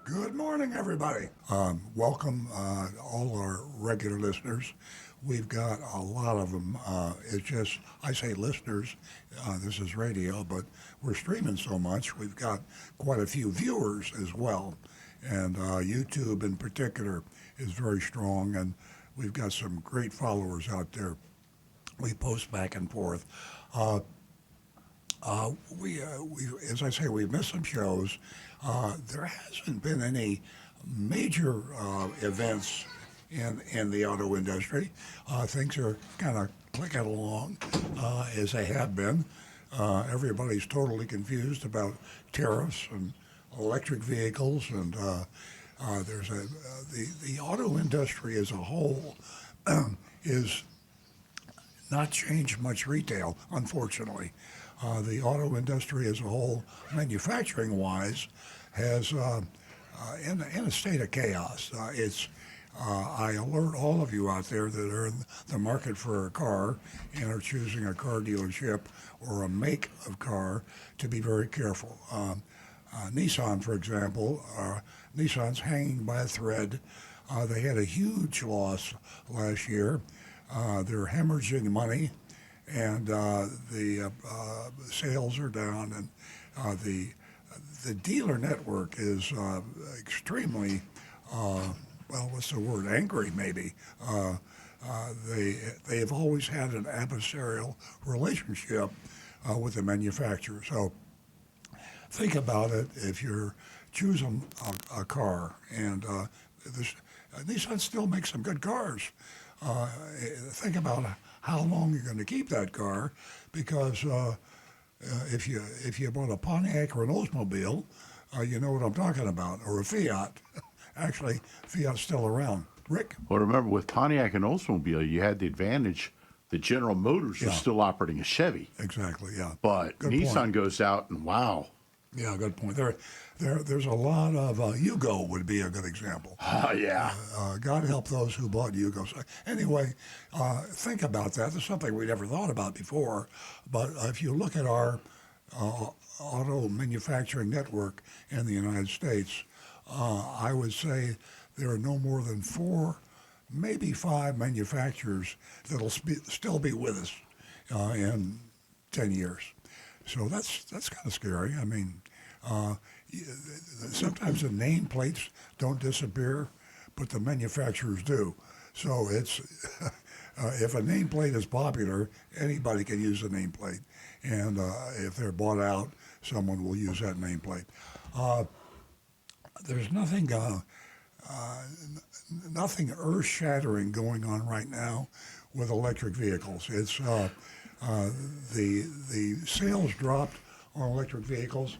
Good morning, everybody. Welcome, all our regular listeners. We've got a lot of them. It's just, I say listeners, this is radio, but we're streaming so much, we've got quite a few viewers as well. And YouTube in particular is very strong, and we've got some great followers out there. We post back and forth. Uh, as I say, we've missed some shows. There hasn't been any major events in the auto industry. Things are kind of clicking along as they have been. Everybody's totally confused about tariffs and electric vehicles, and the auto industry as a whole is not changed much retail, unfortunately. The auto industry as a whole, manufacturing wise, has in a state of chaos. I alert all of you out there that are in the market for a car and are choosing a car dealership or a make of car to be very careful. Nissan, for example, Nissan's hanging by a thread. They had a huge loss last year. They're hemorrhaging money, and the sales are down, and the dealer network is extremely well, what's the word? Angry, maybe. They have always had an adversarial relationship with the manufacturer. So think about it if you're choosing a car, and this, Nissan still makes some good cars. Think about how long you're going to keep that car, because if you bought a Pontiac or an Oldsmobile, you know what I'm talking about, or a Fiat. Actually, Fiat's still around. Rick? Well, remember, with Pontiac and Oldsmobile, you had the advantage that General Motors was still operating a Chevy. Exactly, yeah. But Good Nissan point. goes out and wow. Yeah, good point. There's a lot of Yugo would be a good example. Yeah. God help those who bought Yugos. Anyway, think about that. That's something we never thought about before. But if you look at our auto manufacturing network in the United States, I would say there are no more than 4, maybe 5 manufacturers that'll still be with us in 10 years. So that's kind of scary. I mean, uh, y- sometimes the nameplates don't disappear, but the manufacturers do. So it's if a nameplate is popular, anybody can use a nameplate, and if they're bought out, someone will use that nameplate. Uh, there's uh, nothing earth-shattering going on right now with electric vehicles. It's uh, the sales dropped on electric vehicles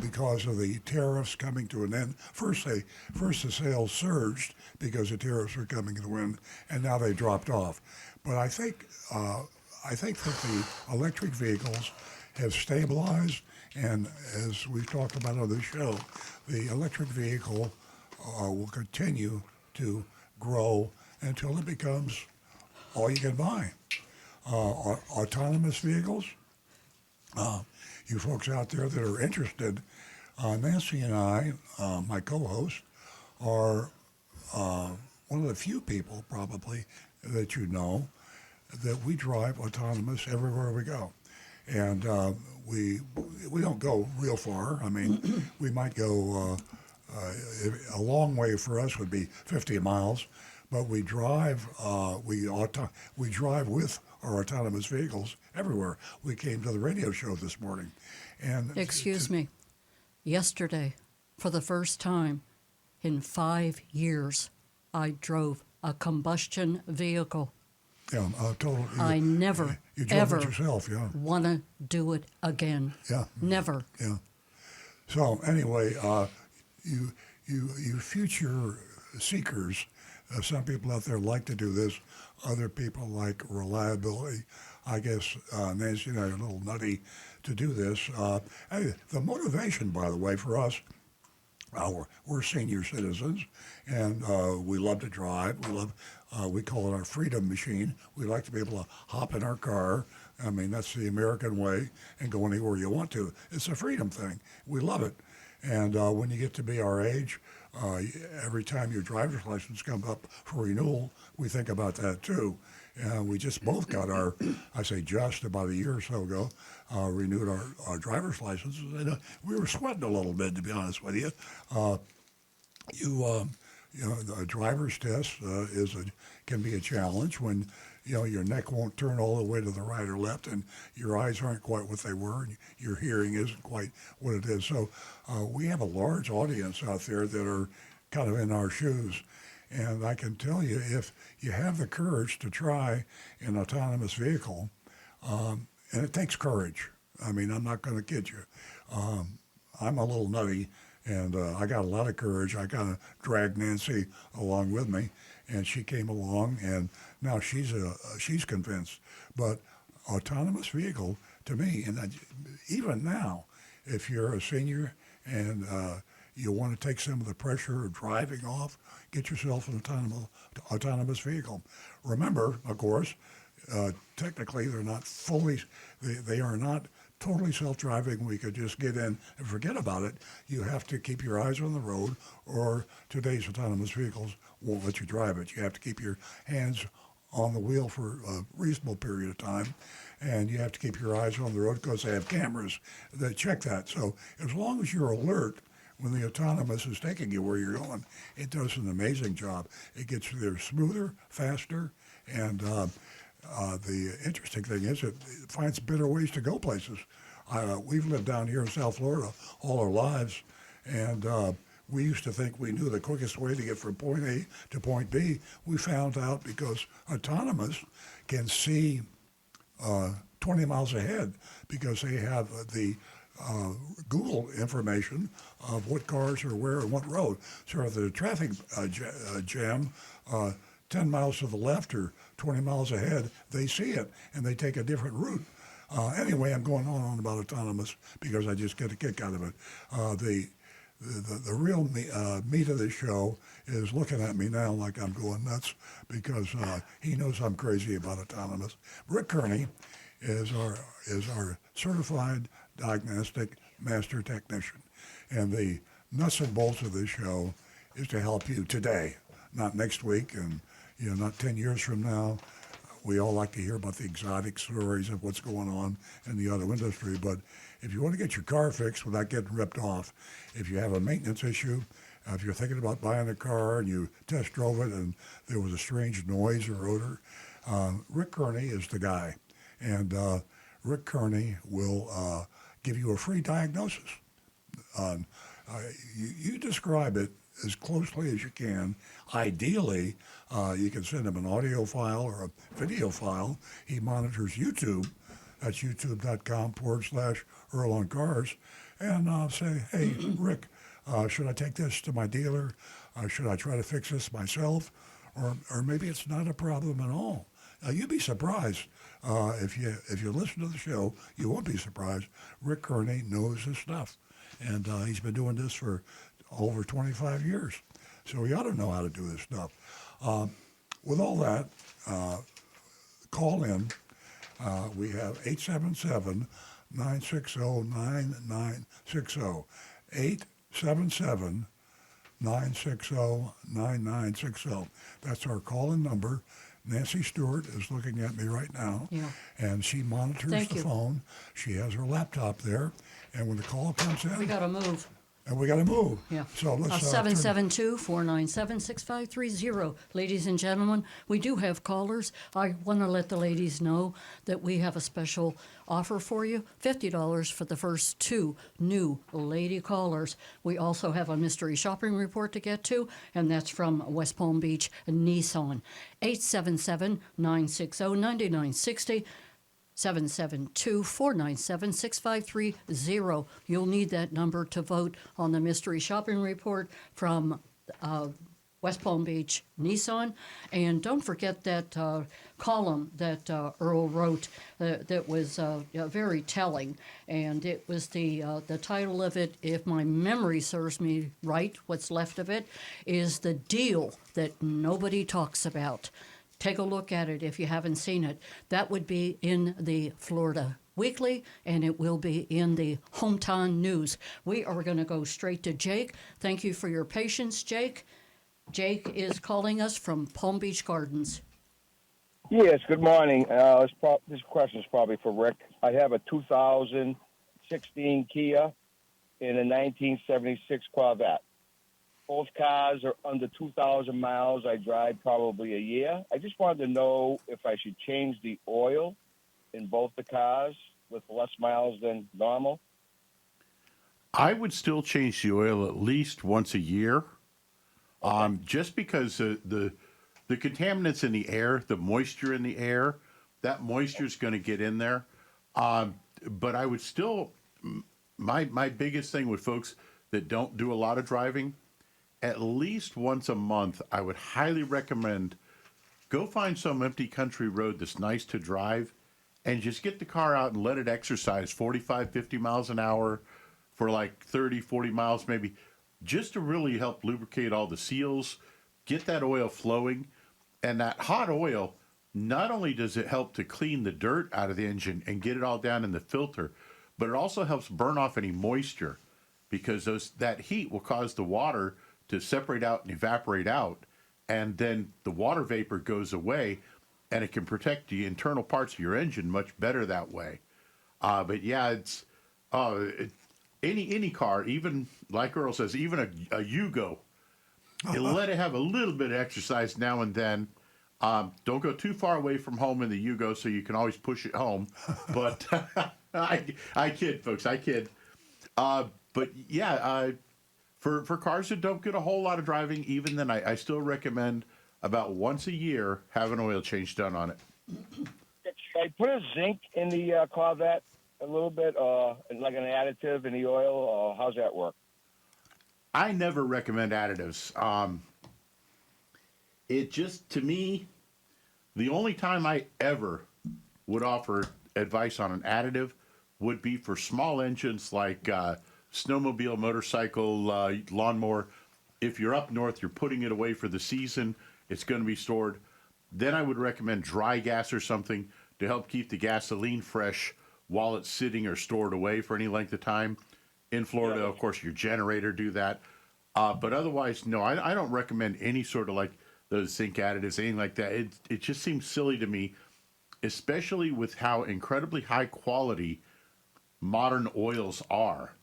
because of the tariffs coming to an end. First the sales surged because the tariffs were coming to an end, and now they dropped off. But I think that the electric vehicles have stabilized, and as we've talked about on the show, the electric vehicle will continue to grow until it becomes all you can buy. Autonomous vehicles, uh, you folks out there that are interested, Nancy and I, my co-host, are uh, one of the few people probably that you know that we drive autonomous everywhere we go. And we don't go real far. I mean, we might go a long way for us would be 50 miles, but we drive with our autonomous vehicles everywhere. We came to the radio show this morning, and Excuse me. Yesterday, for the first time in 5 years, I drove a combustion vehicle. yeah, total. I never, You drove it ever yourself, yeah, want to do it again. yeah, Never. yeah. So anyway, you future seekers, some people out there like to do this. Other people like reliability. I guess Nancy and I are a little nutty to do this. Hey, the motivation, by the way, for us, we're senior citizens, and we love to drive. We call it our freedom machine. We like to be able to hop in our car. I mean, that's the American way and go anywhere you want to. It's a freedom thing. We love it. And when you get to be our age, every time your driver's license comes up for renewal, we think about that too. We just both got our, I say just about a year or so ago, renewed our driver's licenses. And we were sweating a little bit, to be honest with you. The driver's test can be a challenge when your neck won't turn all the way to the right or left, and your eyes aren't quite what they were, and your hearing isn't quite what it is. So we have a large audience out there that are kind of in our shoes, and I can tell you, if you have the courage to try an autonomous vehicle, and it takes courage. I mean, I'm not going to kid you. I'm a little nutty, and I got a lot of courage. I kind of dragged Nancy along with me, and she came along, and now she's convinced. But autonomous vehicle, to me, and even now, if you're a senior and you want to take some of the pressure of driving off, get yourself an autonomous vehicle. Remember, of course, technically they're not they are not totally self-driving. We could just get in and forget about it. You have to keep your eyes on the road, or today's autonomous vehicles won't let you drive it. You have to keep your hands on the wheel for a reasonable period of time, and you have to keep your eyes on the road because they have cameras that check that. So as long as you're alert when the autonomous is taking you where you're going, it does an amazing job. It gets you there smoother, faster, and the interesting thing is it finds better ways to go places. We've lived down here in South Florida all our lives, and we used to think we knew the quickest way to get from point A to point B. We found out because autonomous can see 20 miles ahead because they have the Google information of what cars are where and what road. So if there's a traffic jam 10 miles to the left or 20 miles ahead, they see it and they take a different route. Anyway, I'm going on about autonomous because I just get a kick out of it. The real meat of the show is looking at me now like I'm going nuts because he knows I'm crazy about autonomous. Rick Kearney is our certified diagnostic master technician, and the nuts and bolts of this show is to help you today, not next week, and not 10 years from now. We all like to hear about the exotic stories of what's going on in the auto industry, but if you want to get your car fixed without getting ripped off, if you have a maintenance issue, if you're thinking about buying a car and you test drove it and there was a strange noise or odor, Rick Kearney is the guy. And Rick Kearney will give you a free diagnosis. You describe it as closely as you can. Ideally, you can send him an audio file or a video file. He monitors YouTube. That's youtube.com/Earl on Cars. And say, hey, Rick, should I take this to my dealer? Should I try to fix this myself? Or maybe it's not a problem at all. You'd be surprised. If you listen to the show, you won't be surprised. Rick Kearney knows his stuff. And he's been doing this for over 25 years. So he ought to know how to do this stuff. With all that, call in. We have 877-960-9960. 877-960-9960. That's our call-in number. Nancy Stewart is looking at me right now, and she monitors the phone. She has her laptop there, and when the call comes in, We got to move. and we got to move. Yeah. So let's 772-497-6530. Ladies and gentlemen, we do have callers. I want to let the ladies know that we have a special offer for you, $50 for the first 2 new lady callers. We also have a mystery shopping report to get to, and that's from West Palm Beach Nissan. 877-960-9960. 772-497-6530. You'll need that number to vote on the mystery shopping report from West Palm Beach Nissan. And don't forget that column that Earl wrote that was very telling. And it was the title of it, if my memory serves me right, what's left of it, is The Deal That Nobody Talks About. Take a look at it if you haven't seen it. That would be in the Florida weekly, and it will be in the Hometown News. We are going to go straight to Jake. Thank you for your patience, Jake. Jake is calling us from Palm Beach Gardens. Yes, good morning. This question is probably for Rick. I have a 2016 Kia and a 1976 Corvette. Both cars are under 2,000 miles. I drive probably a year. I just wanted to know if I should change the oil in both the cars with less miles than normal. I would still change the oil at least once a year, just because the contaminants in the air, the moisture in the air, that moisture is going to get in there. But I would still, my biggest thing with folks that don't do a lot of driving, at least once a month, I would highly recommend go find some empty country road that's nice to drive and just get the car out and let it exercise 45, 50 miles an hour for like 30, 40 miles maybe, just to really help lubricate all the seals, get that oil flowing. And that hot oil, not only does it help to clean the dirt out of the engine and get it all down in the filter, but it also helps burn off any moisture, because that heat will cause the water to separate out and evaporate out, and then the water vapor goes away, and it can protect the internal parts of your engine much better that way. But yeah, it's any car, even like Earl says, even a Yugo, you let it have a little bit of exercise now and then. Don't go too far away from home in the Yugo, so you can always push it home. But I kid, folks, I kid. But yeah, for cars that don't get a whole lot of driving, even then, I still recommend about once a year have an oil change done on it. Should I put a zinc in the Corvette a little bit, like an additive in the oil, or how's that work? I never recommend additives. It just, to me, the only time I ever would offer advice on an additive would be for small engines like snowmobile, motorcycle, lawnmower. If you're up north, you're putting it away for the season, it's going to be stored. Then I would recommend dry gas or something to help keep the gasoline fresh while it's sitting or stored away for any length of time. In Florida, of course, your generator do that. But otherwise, no, I don't recommend any sort of like those zinc additives, anything like that. It just seems silly to me, especially with how incredibly high quality modern oils are.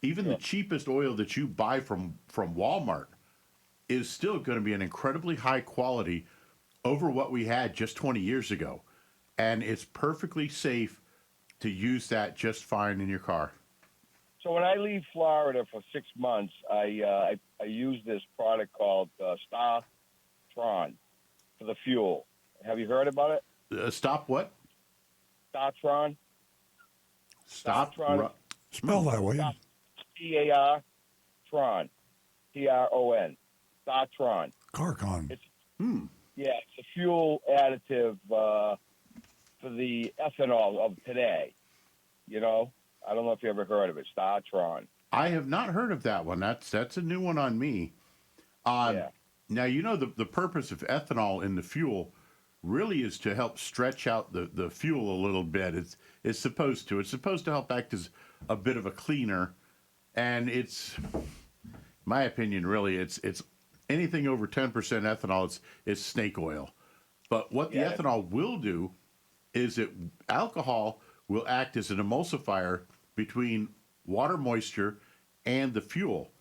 Even the cheapest oil that you buy from Walmart is still going to be an incredibly high quality over what we had just 20 years ago. And it's perfectly safe to use that just fine in your car. So when I leave Florida for 6 months, I use this product called Star Tron for the fuel. Have you heard about it? Stop what? Startron. Stop. Spell that, will you? T-A-R, Tron, T-R-O-N, Startron. Carcon. Yeah, it's a fuel additive for the ethanol of today. You know, I don't know if you ever heard of it, Startron. I have not heard of that one. That's a new one on me. Yeah. Now, you know, the purpose of ethanol in the fuel really is to help stretch out the fuel a little bit. It's supposed to. It's supposed to help act as a bit of a cleaner. And it's, my opinion, really, it's anything over 10% ethanol, it's snake oil. But what the ethanol will do is alcohol will act as an emulsifier between water moisture and the fuel.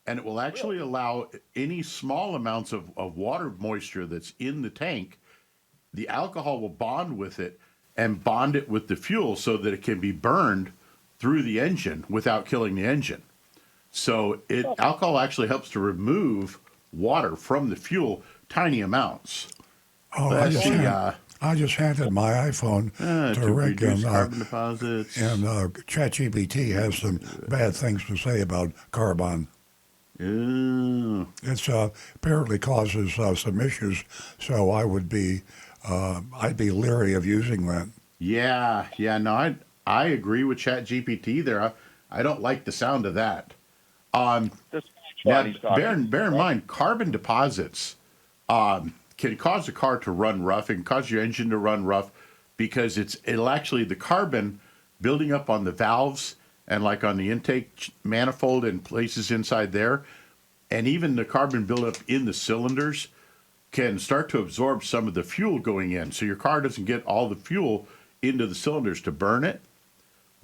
And it will actually allow any small amounts of water moisture that's in the tank, the alcohol will bond with it and bond it with the fuel so that it can be burned through the engine without killing the engine. So alcohol actually helps to remove water from the fuel, tiny amounts. Oh, I just handed my iPhone to Rick, and carbon deposits. And ChatGPT has some bad things to say about carbon. It's apparently causes some issues, so I'd be leery of using that. Yeah, no, I agree with ChatGPT there. I don't like the sound of that. Now, bear in mind, carbon deposits can cause a car to run rough and cause your engine to run rough because it'll actually, the carbon building up on the valves and like on the intake manifold and places inside there. And even the carbon buildup in the cylinders can start to absorb some of the fuel going in. So your car doesn't get all the fuel into the cylinders to burn it.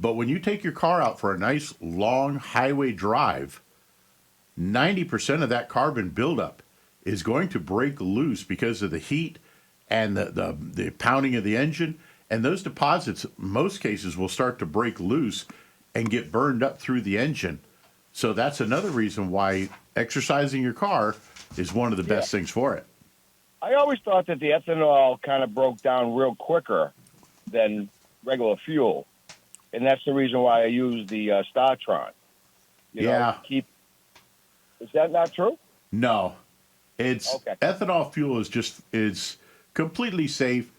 But when you take your car out for a nice long highway drive, 90% of that carbon buildup is going to break loose because of the heat and the pounding of the engine. And those deposits, in most cases, will start to break loose and get burned up through the engine. So that's another reason why exercising your car is one of the best things for it. I always thought that the ethanol kind of broke down real quicker than regular fuel, and that's the reason why I use the Startron. Is that not true? No, it's Okay. ethanol fuel is completely safe.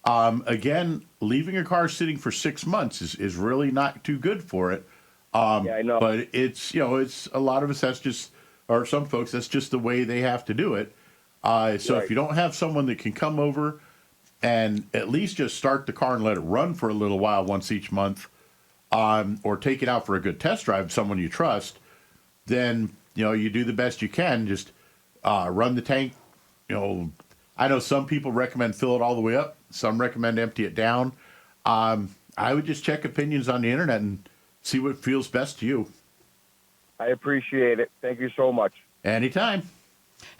Again, leaving a car sitting for 6 months is really not too good for it. Yeah, I know. But it's a lot of us, or some folks, that's just the way they have to do it. So Right. if you don't have someone that can come over and at least just start the car and let it run for a little while once each month, or take it out for a good test drive, someone you trust, then, you do the best you can. Just run the tank. I know some people recommend fill it all the way up. Some recommend empty it down. I would just check opinions on the internet and see what feels best to you. I appreciate it. Thank you so much. Anytime.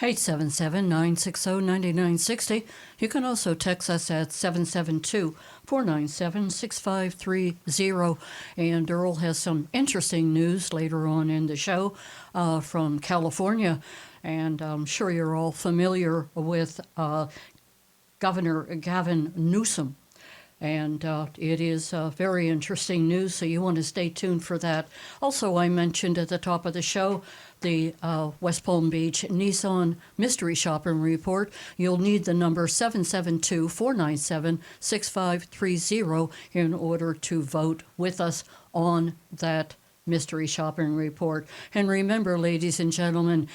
877-960-9960. You can also text us at 772-497-6530. And Earl has some interesting news later on in the show from California. And I'm sure you're all familiar with Governor Gavin Newsom. And it is very interesting news, so you want to stay tuned for that. Also, I mentioned at the top of the show the West Palm Beach Nissan Mystery Shopping Report. You'll need the number 772-497-6530 in order to vote with us on that Mystery Shopping Report. And remember, ladies and gentlemen,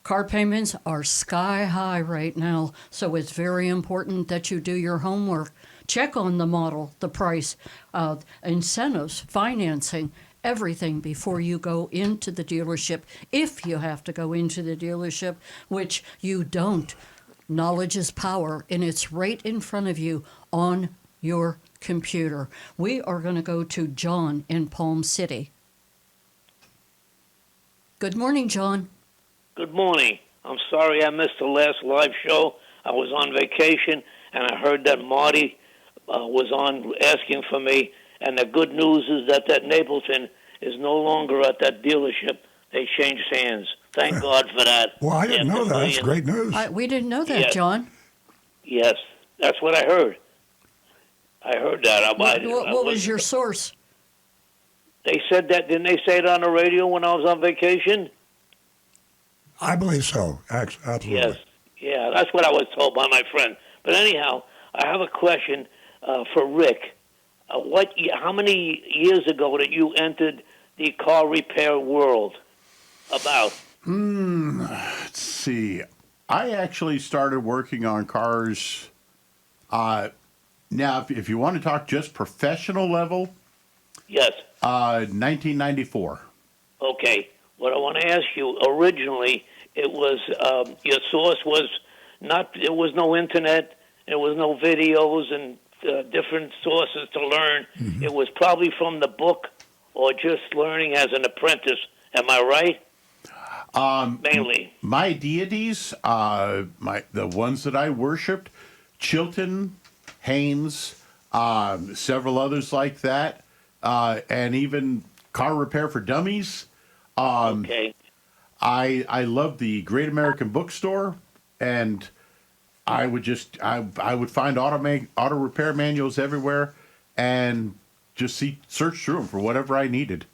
car payments are sky high right now, so it's very important that you do your homework. Check on the model, the price, incentives, financing, everything before you go into the dealership, if you have to go into the dealership, which you don't. Knowledge is power, and it's right in front of you on your computer. We are going to go to John in Palm City. Good morning, John. Good morning. I'm sorry I missed the last live show. I was on vacation, and I heard that Marty was on asking for me. And the good news is that Napleton is no longer at that dealership. They changed hands. Thank God for that. Well, I didn't know that. That's great news. We didn't know that, Yes. John. Yes, that's what I heard. I heard that. What was your source? They said that. Didn't they say it on the radio when I was on vacation? I believe so. Absolutely. Yes. Yeah, that's what I was told by my friend. But anyhow, I have a question for Rick. How many years ago did you entered the car repair world? About? Let's see. I actually started working on cars. Now, if you want to talk just professional level, Yes. 1994. Okay. What I want to ask you, originally, it was, your source was not, there was no internet, there was no videos and different sources to learn. Mm-hmm. It was probably from the book or just learning as an apprentice. Am I right? Mainly. My deities, the ones that I worshipped, Chilton, Haynes, several others like that, and even Car Repair for Dummies. Okay. I love the Great American Bookstore, and I would find auto repair manuals everywhere, and just search through them for whatever I needed.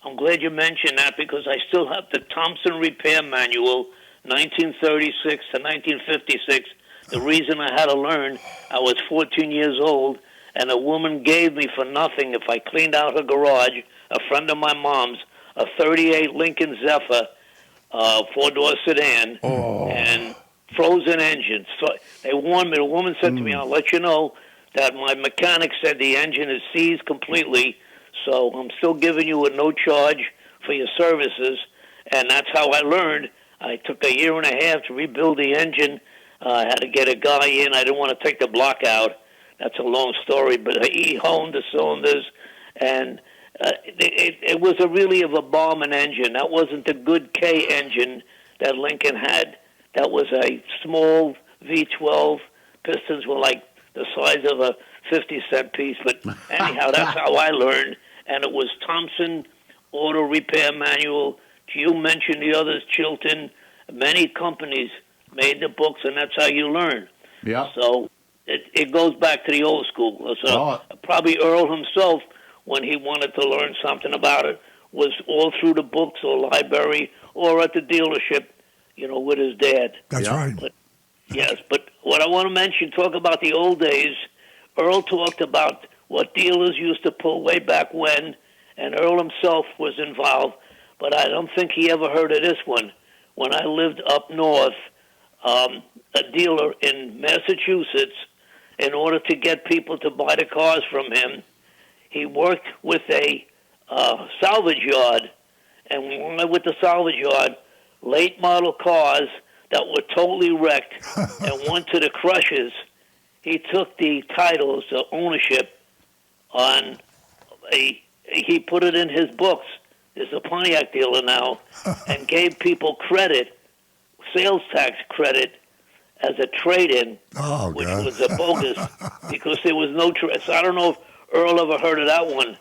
I'm glad you mentioned that because I still have the Thompson Repair Manual, 1936 to 1956. The reason I had to learn, I was 14 years old, and a woman gave me for nothing, if I cleaned out her garage, a friend of my mom's, a 38 Lincoln Zephyr, four-door sedan, and frozen engine. So they warned me. The woman said to me, I'll let you know, that my mechanic said the engine is seized completely, so I'm still giving you a no charge for your services, and that's how I learned. I took a year and a half to rebuild the engine. I had to get a guy in. I didn't want to take the block out. That's a long story, but he honed the cylinders, and it was really of a bombing engine. That wasn't the good K engine that Lincoln had. That was a small V12. Pistons were like the size of a 50-cent piece. But anyhow, that's how I learned. And it was Thompson Auto Repair Manual. You mentioned the others, Chilton. Many companies made the books, and that's how you learn. Yeah. So it goes back to the old school. So probably Earl himself, when he wanted to learn something about it, was all through the books or library or at the dealership, with his dad. That's right. But, yes, but what I want to mention, talk about the old days. Earl talked about what dealers used to pull way back when, and Earl himself was involved, but I don't think he ever heard of this one. When I lived up north, a dealer in Massachusetts, in order to get people to buy the cars from him, he worked with a salvage yard, and we went with the salvage yard, late model cars that were totally wrecked and went to the crushers. He took the titles, the ownership, on he put it in his books. There's a Pontiac dealer now, and gave people credit, sales tax credit, as a trade-in, which was a bogus, because there was no trade. So I don't know if Earl ever heard of that one.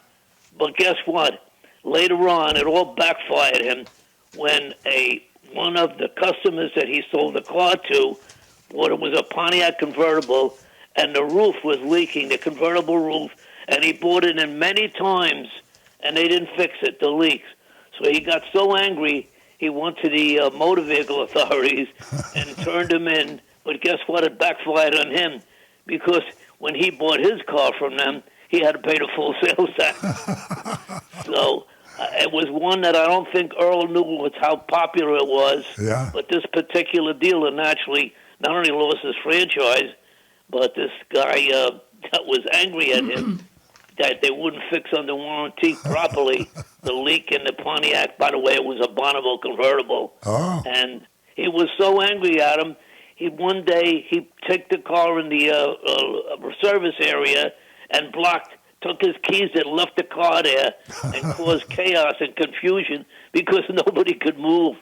But guess what? Later on, it all backfired him when one of the customers that he sold the car to, it was a Pontiac convertible, and the roof was leaking, the convertible roof, and he bought it in many times, and they didn't fix it, the leaks. So he got so angry, he went to the motor vehicle authorities and turned them in. But guess what? It backfired on him, because when he bought his car from them, he had to pay the full sales tax. So it was one that I don't think Earl knew was how popular it was. Yeah. But this particular dealer naturally not only lost his franchise, but this guy that was angry at him that they wouldn't fix under warranty properly the leak in the Pontiac. By the way, it was a Bonneville convertible. Oh. And he was so angry at him, one day he took the car in the service area and took his keys and left the car there and caused chaos and confusion because nobody could move.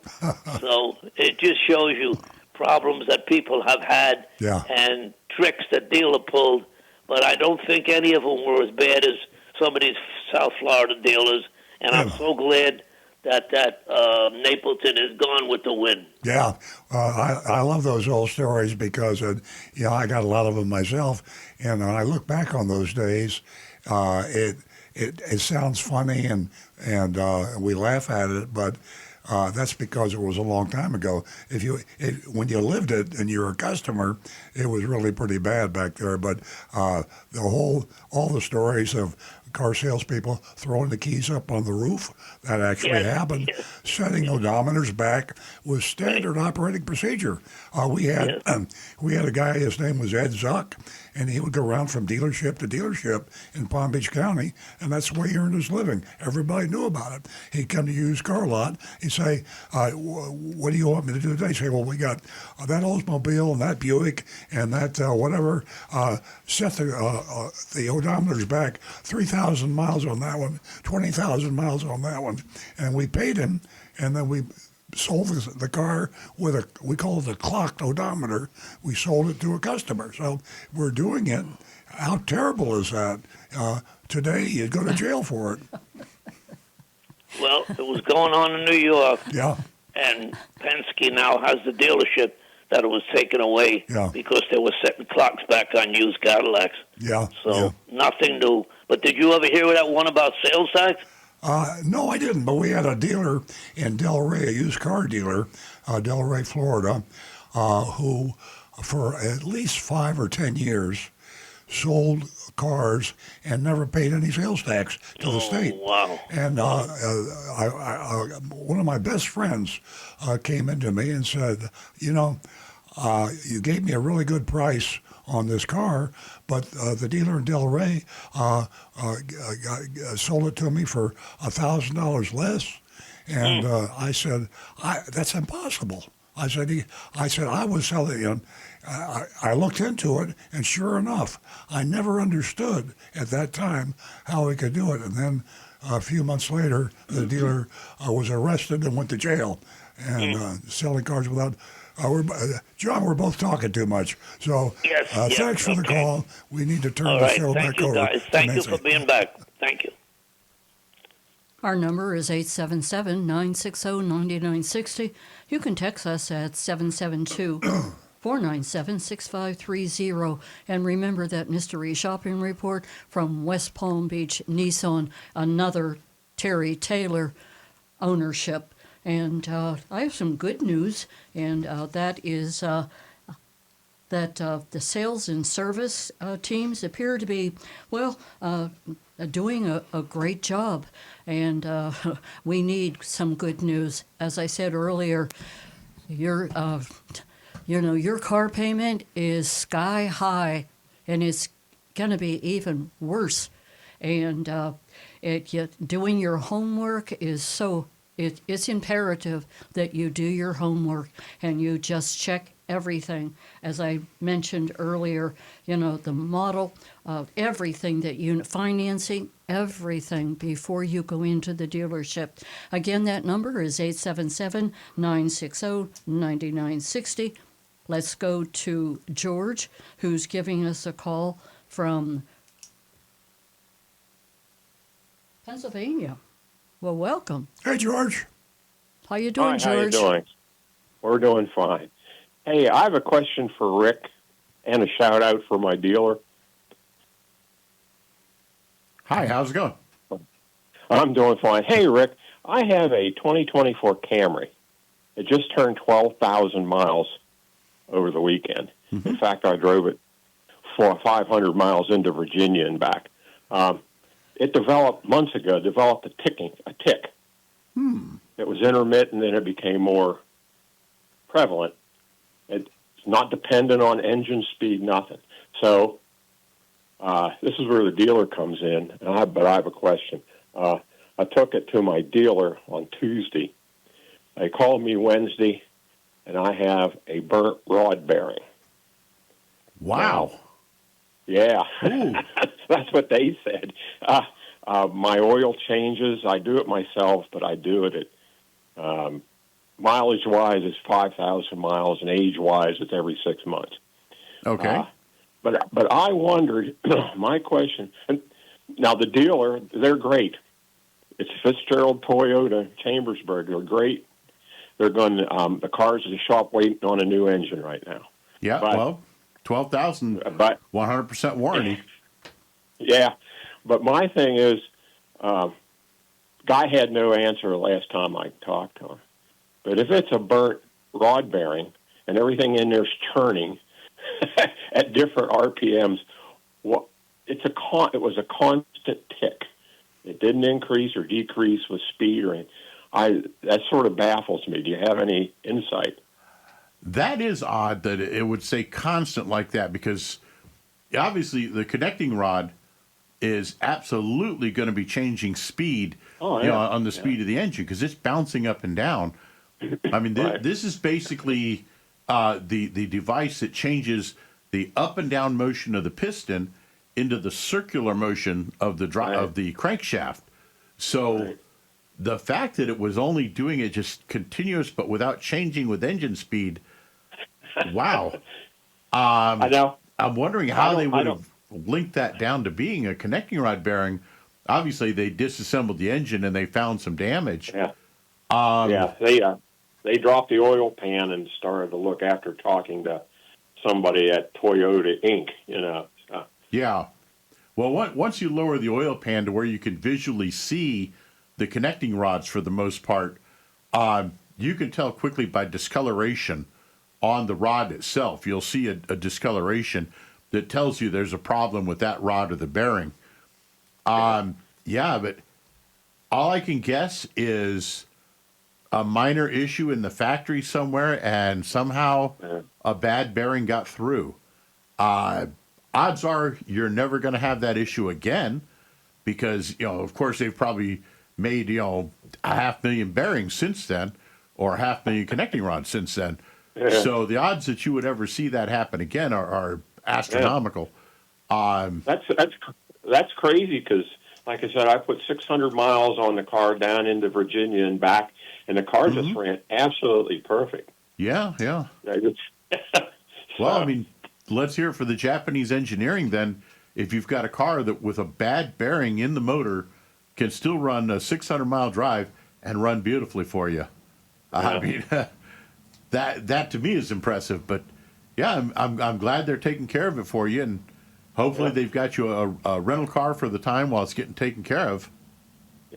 So it just shows you problems that people have had and tricks that dealer pulled. But I don't think any of them were as bad as some of these South Florida dealers. And I'm so glad that Napleton is gone with the win. Yeah, I love those old stories because, I got a lot of them myself. And when I look back on those days, it sounds funny and we laugh at it, but that's because it was a long time ago. When you lived it and you're a customer, it was really pretty bad back there. But all the stories of car salespeople throwing the keys up on the roof, that actually happened. Setting odometers back was standard operating procedure. We had a guy, his name was Ed Zuck, and he would go around from dealership to dealership in Palm Beach County, and that's where he earned his living. Everybody knew about it. He'd come to used car lot. He'd say, what do you want me to do today? He'd say, well, we got that Oldsmobile and that Buick and that whatever. Set the odometers back 3,000 miles on that one, 20,000 miles on that one. And we paid him, and then we sold the car with we call it a clocked odometer. We sold it to a customer. So we're doing it. How terrible is that? Today, you'd go to jail for it. Well, it was going on in New York. Yeah. And Penske now has the dealership that it was taken away because they were setting clocks back on used Cadillacs. Yeah. So nothing new. But did you ever hear that one about sales tax? No, I didn't. But we had a dealer in Delray, a used car dealer, Delray, Florida, who for at least 5 or 10 years sold cars and never paid any sales tax to the state. Wow. And one of my best friends came into me and said, you gave me a really good price on this car, but the dealer in Delray sold it to me for $1,000 less. And I said, that's impossible. I said, I was selling it. I looked into it, and sure enough, I never understood at that time how he could do it. And then a few months later, the dealer was arrested and went to jail, and selling cars without. John, we're both talking too much. So Yes, yes, thanks for the okay. call. We need to turn All the right. show Thank back you, over guys. to Thank you Nancy. for being back. Thank you. Our number is 877-960-9960. You can text us at 772-497-6530. And remember that mystery shopping report from West Palm Beach Nissan, another Terry Taylor ownership. And I have some good news, and that is that the sales and service teams appear to be, doing a great job. And we need some good news. As I said earlier, your car payment is sky high, and it's going to be even worse. And doing your homework is it's imperative that you do your homework and you just check everything. As I mentioned earlier, the model, everything that financing, everything before you go into the dealership. Again, that number is 877-960-9960. Let's go to George, who's giving us a call from Pennsylvania. Well, welcome. Hey, George. How you doing, Hi, George? how you doing? We're doing fine. Hey, I have a question for Rick and a shout out for my dealer. Hi, how's it going? I'm doing fine. Hey, Rick, I have a 2024 Camry. It just turned 12,000 miles over the weekend. Mm-hmm. In fact, I drove it for 500 miles into Virginia and back. It months ago, developed a tick. It was intermittent, and it became more prevalent. It's not dependent on engine speed, nothing. So this is where the dealer comes in, but I have a question. I took it to my dealer on Tuesday. They called me Wednesday, and I have a burnt rod bearing. Wow. Yeah, that's what they said. My oil changes. I do it myself, but I do it at mileage-wise, it's 5,000 miles, and age-wise, it's every 6 months. Okay. But I wondered, my question, and now the dealer, they're great. It's Fitzgerald Toyota, Chambersburg. They're great. They're going. The car's at the shop waiting on a new engine right now. Yeah, But- 12,000, But 100% warranty. yeah, but my thing is, guy had no answer the last time I talked to him. But if it's a burnt rod bearing and everything in there's turning at different RPMs, it was a constant tick. It didn't increase or decrease with speed or anything. That sort of baffles me. Do you have any insight? That is odd that it would say constant like that, because obviously the connecting rod is absolutely going to be changing speed on the speed of the engine, because it's bouncing up and down. I mean, Right. this is basically the device that changes the up and down motion of the piston into the circular motion of the of the crankshaft. So the fact that it was only doing it just continuous but without changing with engine speed, wow. I know. I'm wondering how they would I have linked that down to being a connecting rod bearing. Obviously, they disassembled the engine and they found some damage. Yeah. Um, They dropped the oil pan and started to look after talking to somebody at Toyota Inc. Yeah. Well, once you lower the oil pan to where you can visually see the connecting rods for the most part, you can tell quickly by discoloration on the rod itself. You'll see a discoloration that tells you there's a problem with that rod or the bearing. Yeah, but all I can guess is a minor issue in the factory somewhere, and somehow a bad bearing got through. odds are you're never going to have that issue again because, of course, they've probably made, 500,000 bearings since then or 500,000 connecting rods since then. Yeah. So the odds that you would ever see that happen again are astronomical. That's crazy because, like I said, I put 600 miles on the car down into Virginia and back, and the car just ran absolutely perfect. Yeah. Well, I mean, let's hear it for the Japanese engineering then. If you've got a car that with a bad bearing in the motor can still run a 600-mile drive and run beautifully for you. I mean, that to me is impressive. But yeah, I'm glad they're taking care of it for you, and hopefully they've got you a rental car for the time while it's getting taken care of.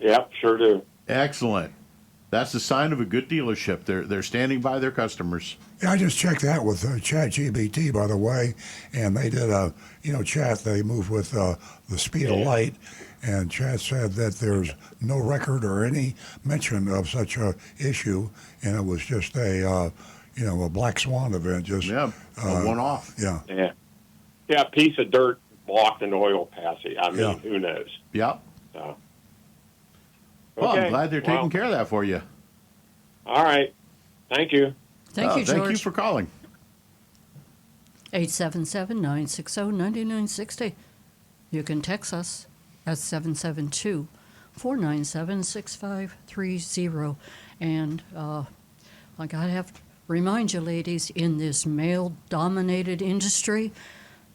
Yep, sure do. Excellent. That's the sign of a good dealership. They're standing by their customers. Yeah, I just checked that with ChatGPT, by the way, and they did a chat. They moved with the speed of light, and Chat said that there's no record or any mention of such a issue, and it was just a black swan event. Just a one-off. Yeah. Yeah, a piece of dirt blocked an oil passage. I mean, who knows? Yep. So. Well, Okay. I'm glad they're taking care of that for you. All right. Thank you. Thank you, George. Thank you for calling. 877-960-9960. You can text us at 772-497-6530. And I gotta have to remind you, ladies, in this male-dominated industry,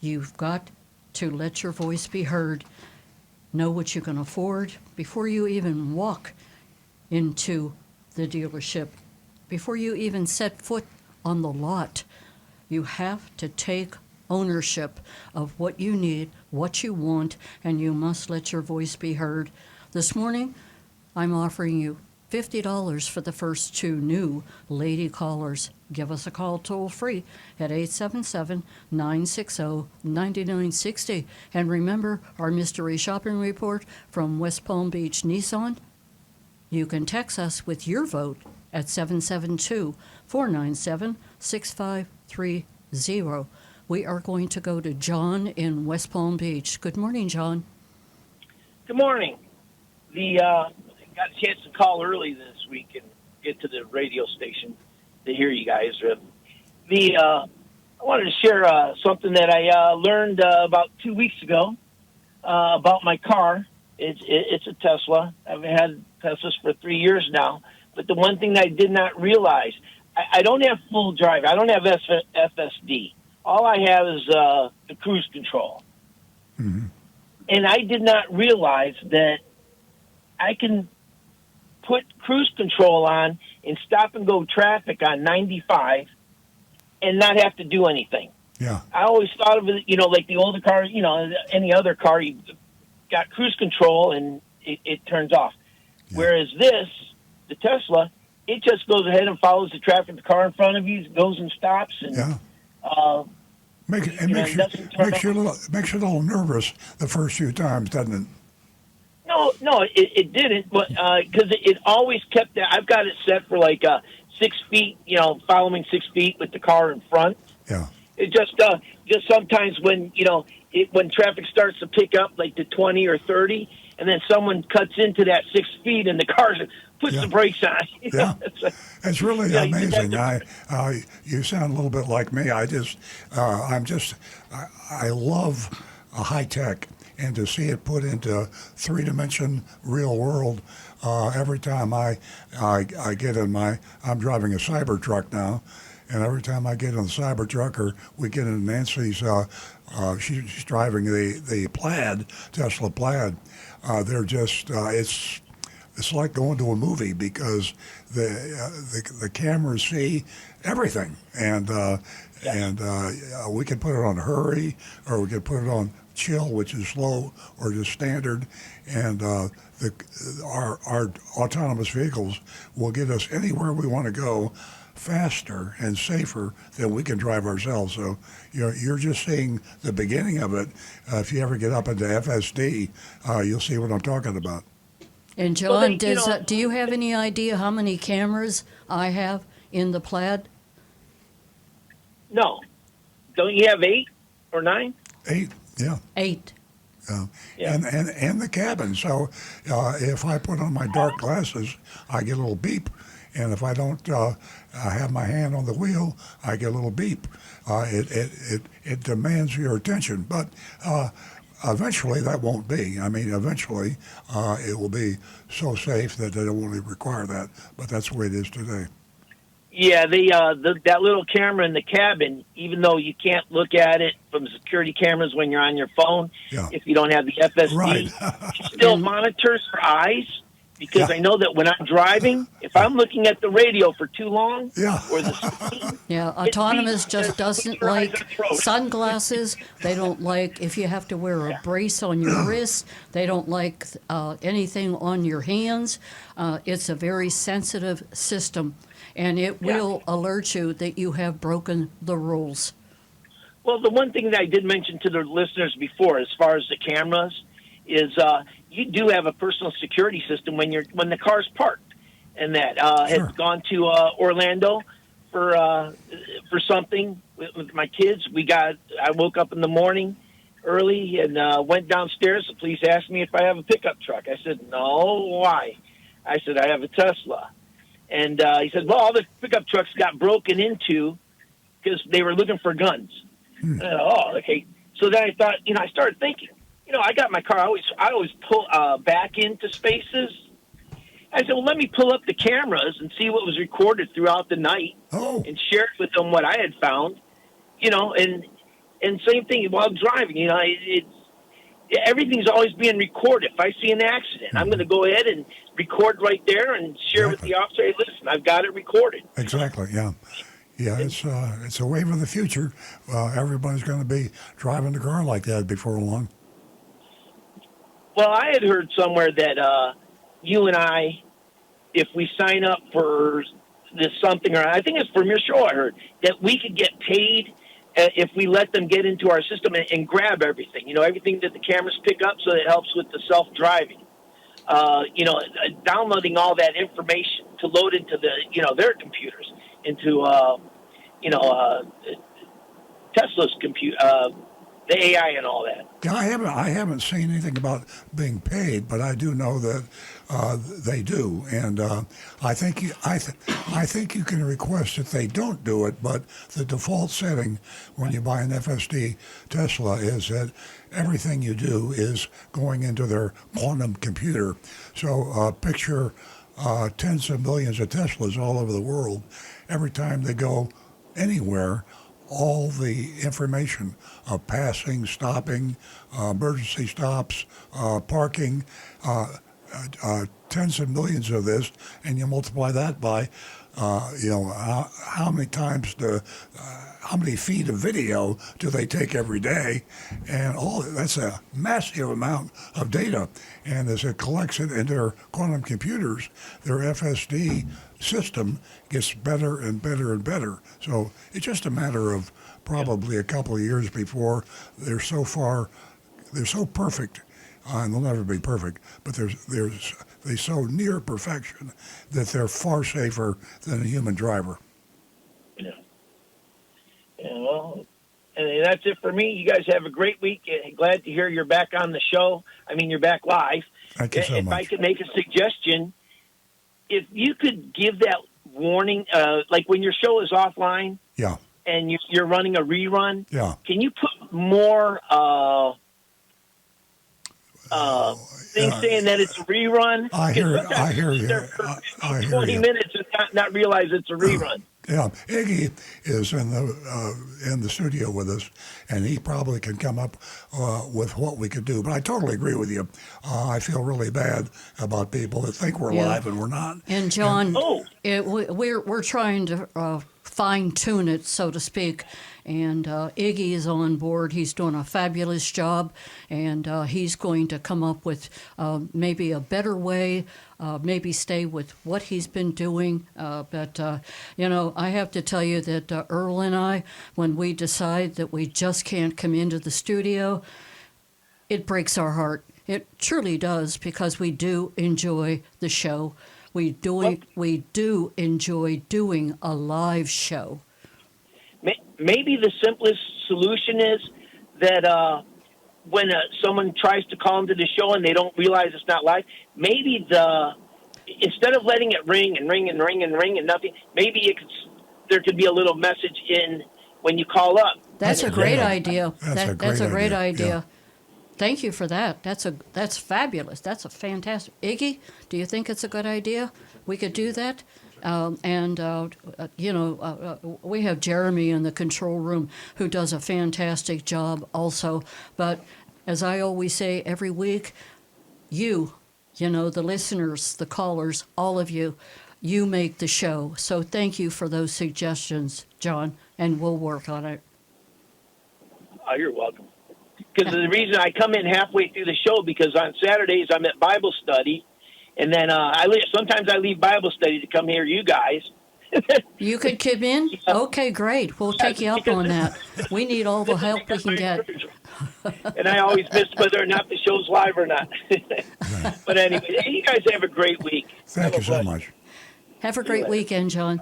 you've got to let your voice be heard. Know what you can afford before you even walk into the dealership, before you even set foot on the lot. You have to take ownership of what you need, what you want, and you must let your voice be heard. This morning, I'm offering you $50 for the first 2 new lady callers. Give us a call toll free at 877-960-9960. And remember our mystery shopping report from West Palm Beach Nissan? You can text us with your vote at 772-497-6530. We are going to go to John in West Palm Beach. Good morning, John. Good morning. Got a chance to call early this week and get to the radio station to hear you guys. I wanted to share something that I learned about 2 weeks ago about my car. It's a Tesla. I've had Teslas for 3 years now. But the one thing I did not realize, I don't have full drive. I don't have FSD. All I have is the cruise control. Mm-hmm. And I did not realize that I can put cruise control on in stop-and-go traffic on 95 and not have to do anything. Yeah. I always thought of it, like the older cars, any other car, you got cruise control and it turns off. Yeah. Whereas this, the Tesla, it just goes ahead and follows the traffic. The car in front of you goes and stops. And, makes you a little nervous the first few times, doesn't it? No, it didn't, but because it always kept that. I've got it set for like 6 feet, following 6 feet with the car in front. Yeah. It just sometimes when when traffic starts to pick up like to 20 or 30, and then someone cuts into that 6 feet and the car puts the brakes on. Yeah, it's really amazing. You sound a little bit like me. I love high tech, and to see it put into 3-dimension real world. Every time I get in I'm driving a Cybertruck now, and every time I get in the Cybertruck or we get in Nancy's, she's driving the Plaid, Tesla Plaid. They're just it's like going to a movie because the cameras see everything, and we can put it on hurry, or we can put it on chill, which is slow, or just standard, and our autonomous vehicles will get us anywhere we want to go faster and safer than we can drive ourselves. So you're just seeing the beginning of it. If you ever get up into FSD, you'll see what I'm talking about. And John, do you have any idea how many cameras I have in the Plaid? No. Don't you have 8? or 9? 8, yeah. 8. Yeah. And the cabin. So if I put on my dark glasses, I get a little beep. And if I don't have my hand on the wheel, I get a little beep. It demands your attention. But eventually that won't be. I mean, eventually it will be so safe that they don't really require that. But that's the way it is today. Yeah, that little camera in the cabin, even though you can't look at it from security cameras when you're on your phone, Yeah. if you don't have the FSD, Right. it still monitors your eyes. Because Yeah. I know that when I'm driving, if I'm looking at the radio for too long, Yeah. or the screen, Yeah, autonomous just doesn't your eyes like on the road. sunglasses. They don't like if you have to wear a brace on your wrist. They don't like anything on your hands. It's a very sensitive system, and it will alert you that you have broken the rules. Well, the one thing that I did mention to the listeners before, as far as the cameras, is you do have a personal security system when the car's parked, and that Sure. had gone to Orlando for something with my kids. I woke up in the morning early and went downstairs. The police asked me if I have a pickup truck. I said no. Why? I said I have a Tesla, and he said, well, all the pickup trucks got broken into because they were looking for guns. And I thought, oh, okay. So then I thought, I started thinking. I got my car. I always pull back into spaces. I said, well, let me pull up the cameras and see what was recorded throughout the night, Oh. and share it with them what I had found. And same thing while driving. Everything's always being recorded. If I see an accident, I'm going to go ahead and record right there and share with the officer. Hey, listen, I've got it recorded. Exactly. Yeah. Yeah, it's a wave of the future. Everybody's going to be driving the car like that before long. Well, I had heard somewhere that you and I, if we sign up for this something, or I think it's from your show, I heard, that we could get paid if we let them get into our system and grab everything, everything that the cameras pick up, so it helps with the self-driving. Downloading all that information to load into their computers, into, Tesla's computer, the AI and all that. Yeah, I haven't seen anything about being paid, but I do know that they do, and I think you can request that they don't do it. But the default setting when you buy an FSD Tesla is that everything you do is going into their quantum computer. So picture tens of millions of Teslas all over the world. Every time they go anywhere, all the information of passing, stopping, emergency stops, parking, tens of millions of this, and you multiply that by, how many times how many feet of video do they take every day, and that's a massive amount of data. And as it collects it in their quantum computers, their FSD system gets better and better and better. So it's just a matter of probably a couple of years before they're so perfect, and they'll never be perfect, but they're so near perfection that they're far safer than a human driver. Yeah. Well, and that's it for me. You guys have a great week. Glad to hear you're back on the show. I mean, you're back live. Thank you so if much. I could make a suggestion, if you could give that warning, like when your show is offline, Yeah. and you're running a rerun, Yeah. can you put more things saying that it's a rerun? I hear you. Sometimes I hear you. they're for I hear 20 you. minutes and not realize it's a rerun. Yeah, Iggy is in the studio with us, and he probably can come up with what we could do. But I totally agree with you. I feel really bad about people that think we're Yeah. live and we're not. And John, Oh. we're trying to fine tune it, so to speak. And Iggy is on board. He's doing a fabulous job, and he's going to come up with maybe a better way, maybe stay with what he's been doing. But I have to tell you that Earl and I, when we decide that we just can't come into the studio, it breaks our heart. It truly does, because we do enjoy the show. We do enjoy doing a live show. Maybe the simplest solution is that when someone tries to call into the show and they don't realize it's not live, maybe instead of letting it ring and ring and ring and ring and nothing, maybe there could be a little message in when you call up. That's a great idea. That's a great idea. Yeah. Thank you for that. That's fabulous. That's a fantastic. Iggy, do you think it's a good idea? We could do that. We have Jeremy in the control room who does a fantastic job also. But as I always say every week, the listeners, the callers, all of you, you make the show. So thank you for those suggestions, John, and we'll work on it. Oh, you're welcome. Because the reason I come in halfway through the show, because on Saturdays I'm at Bible study, and then sometimes I leave Bible study to come hear you guys. You could come in? Okay, great. We'll take you up on that. We need all the help we can get. And I always miss whether or not the show's live or not. But anyway, you guys have a great week. Thank you so much. Have a great weekend, John.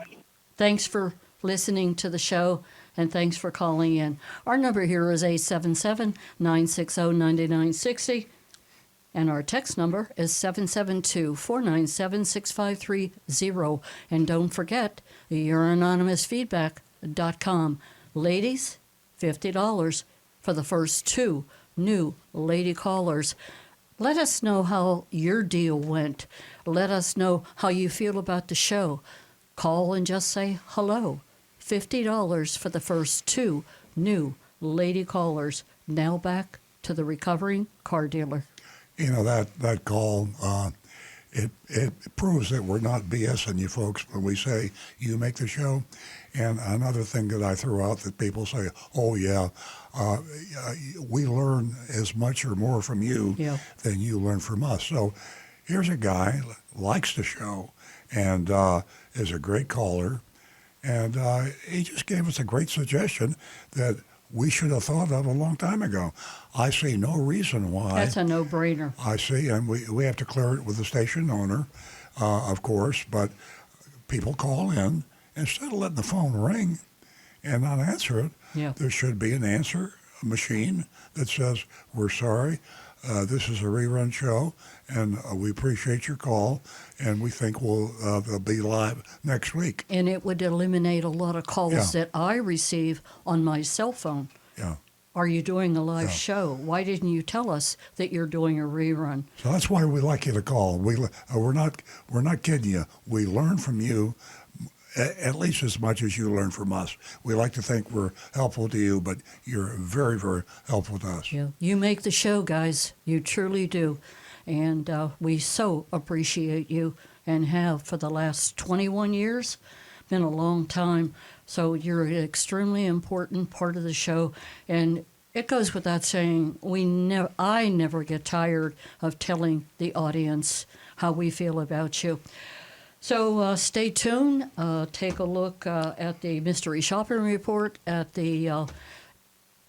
Thanks for listening to the show, and thanks for calling in. Our number here is 877-960-9960, and our text number is 772-497-6530. And don't forget, youranonymousfeedback.com. Ladies, $50 for the first 2 new lady callers. Let us know how your deal went. Let us know how you feel about the show. Call and just say hello. $50 for the first 2 new lady callers. Now back to the recovering car dealer. That call, it proves that we're not BSing you folks when we say you make the show. And another thing that I throw out that people say, oh, yeah, we learn as much or more from you than you learn from us. So here's a guy likes the show and is a great caller. And he just gave us a great suggestion that we should have thought of a long time ago. I see no reason why. That's a no-brainer. I see, and we have to clear it with the station owner, of course, but people call in. Instead of letting the phone ring and not answer it, there should be an answer machine that says, we're sorry, this is a rerun show, and we appreciate your call, and we think they'll be live next week. And it would eliminate a lot of calls that I receive on my cell phone. Yeah. Are you doing a live show? Why didn't you tell us that you're doing a rerun? So that's why we like you to call. We're not kidding you. We learn from you at least as much as you learn from us. We like to think we're helpful to you, but you're very, very helpful to us. Yeah, you make the show, guys. You truly do. And we so appreciate you and have for the last 21 years. Been a long time. So you're an extremely important part of the show. And it goes without saying, I never get tired of telling the audience how we feel about you. So stay tuned. Take a look at the mystery shopping report at the, I'm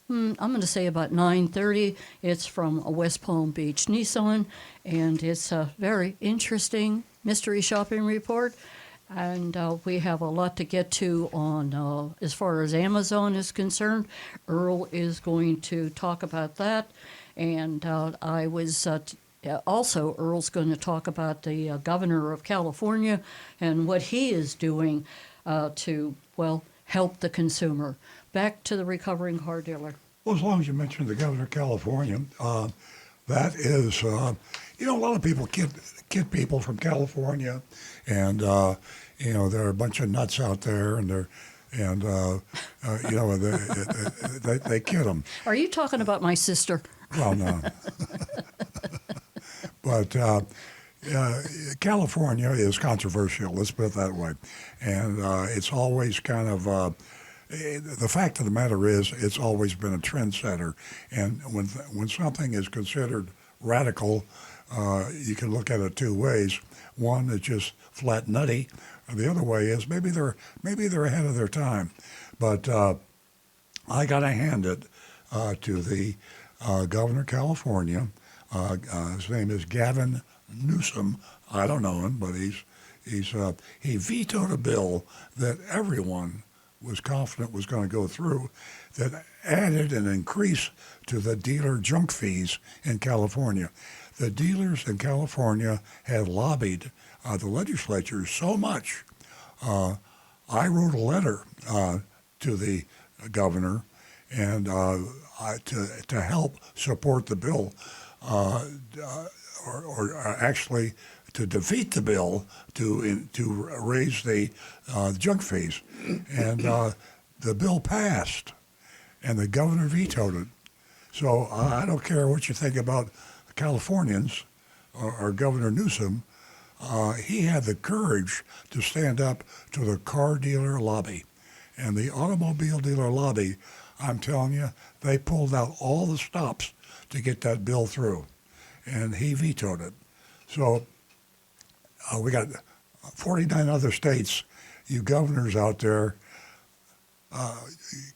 going to say about 9:30. It's from West Palm Beach Nissan, and it's a very interesting mystery shopping report. And we have a lot to get to on as far as Amazon is concerned. Earl is going to talk about that. And I was... Also, Earl's going to talk about the governor of California and what he is doing to help the consumer. Back to the recovering car dealer. Well, as long as you mentioned the governor of California, that is, a lot of people kid people from California, and there are a bunch of nuts out there, and they kid them. Are you talking about my sister? Well, no. But California is controversial, let's put it that way. And it's always kind of, the fact of the matter is, it's always been a trendsetter. And when something is considered radical, you can look at it 2 ways. One is just flat nutty, and the other way is maybe they're ahead of their time. But I got to hand it to the governor of California. His name is Gavin Newsom. I don't know him, but he vetoed a bill that everyone was confident was going to go through that added an increase to the dealer junk fees in California. The dealers in California had lobbied the legislature so much. I wrote a letter to the governor and to help support the bill, or actually to defeat the bill to raise the junk fees, and the bill passed, and the governor vetoed it. So I don't care what you think about Californians or Governor Newsom. He had the courage to stand up to the car dealer lobby. And the automobile dealer lobby, I'm telling you, they pulled out all the stops to get that bill through. And he vetoed it. So we got 49 other states. You governors out there,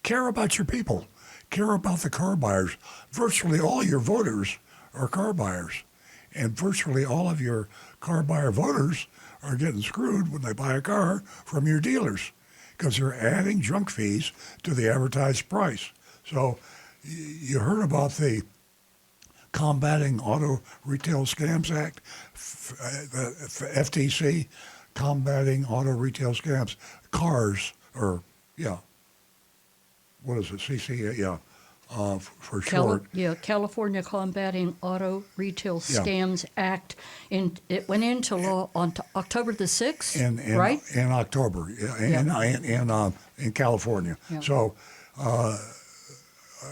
care about your people. Care about the car buyers. Virtually all your voters are car buyers. And virtually all of your car buyer voters are getting screwed when they buy a car from your dealers because they're adding junk fees to the advertised price. So you heard about the Combating Auto Retail Scams Act, the FTC, Combating Auto Retail Scams, CARS, or, yeah, what is it, CC, yeah, for short. California Combating Auto Retail Yeah. Scams Act. It went into law on October the 6th, right? In October, in California. Yeah. So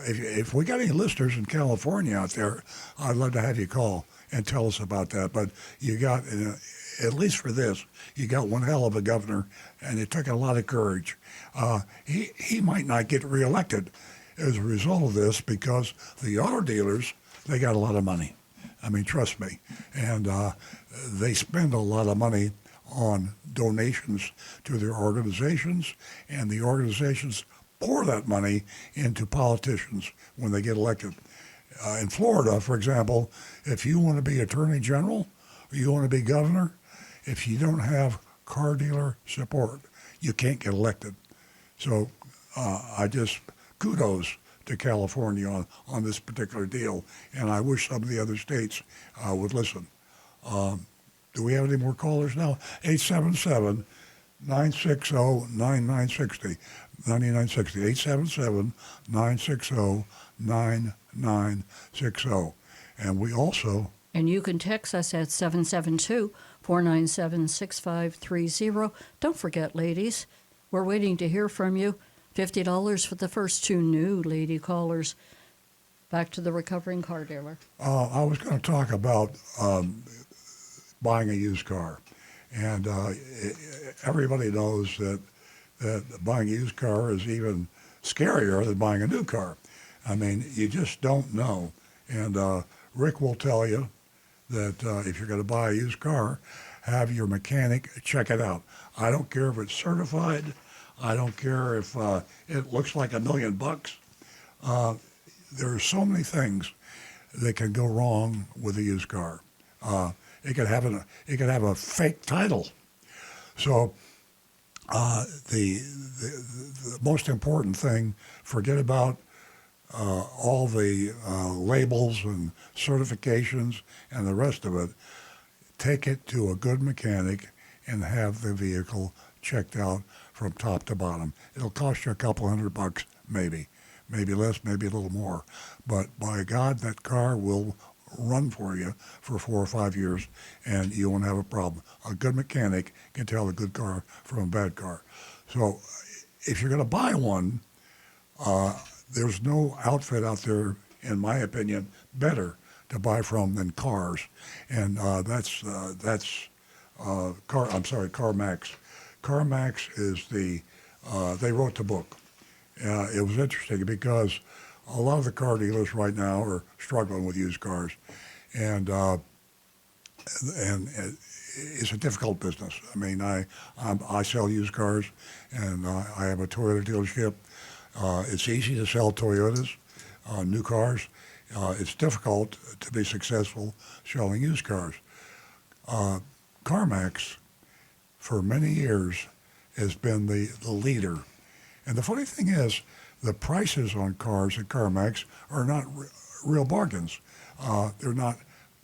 if we got any listeners in California out there, I'd love to have you call and tell us about that. But you got, at least for this, you got one hell of a governor, and it took a lot of courage. He might not get reelected as a result of this because the auto dealers, they got a lot of money. I mean, trust me. And they spend a lot of money on donations to their organizations, and the organizations pour that money into politicians when they get elected. In Florida, for example, if you want to be attorney general or you want to be governor, if you don't have car dealer support, you can't get elected. So I just kudos to California on this particular deal, and I wish some of the other states would listen. Do we have any more callers now? 877-960-9960. 877-960-9960. And we also... And you can text us at 772-497-6530. Don't forget, ladies, we're waiting to hear from you. $50 for the first two new lady callers. Back to the recovering car dealer. I was going to talk about buying a used car. And everybody knows that buying a used car is even scarier than buying a new car. I mean, you just don't know. And Rick will tell you that if you're going to buy a used car, have your mechanic check it out. I don't care if it's certified. I don't care if it looks like $1 million. There are so many things that can go wrong with a used car. It could have a fake title. So the most important thing, forget about all the labels and certifications and the rest of it. Take it to a good mechanic and have the vehicle checked out from top to bottom. It'll cost you a couple $100, maybe less, maybe a little more. But by God, that car will run for you for 4 or 5 years, and you won't have a problem. A good mechanic can tell a good car from a bad car. So if you're going to buy one, there's no outfit out there, in my opinion, better to buy from than Cars, and that's CarMax. CarMax is they wrote the book. It was interesting because a lot of the car dealers right now are struggling with used cars, and it's a difficult business. I mean, I sell used cars, and I have a Toyota dealership. It's easy to sell Toyotas, new cars. It's difficult to be successful selling used cars. CarMax, for many years, has been the leader And the funny thing is, the prices on cars at CarMax are not real bargains. They're not,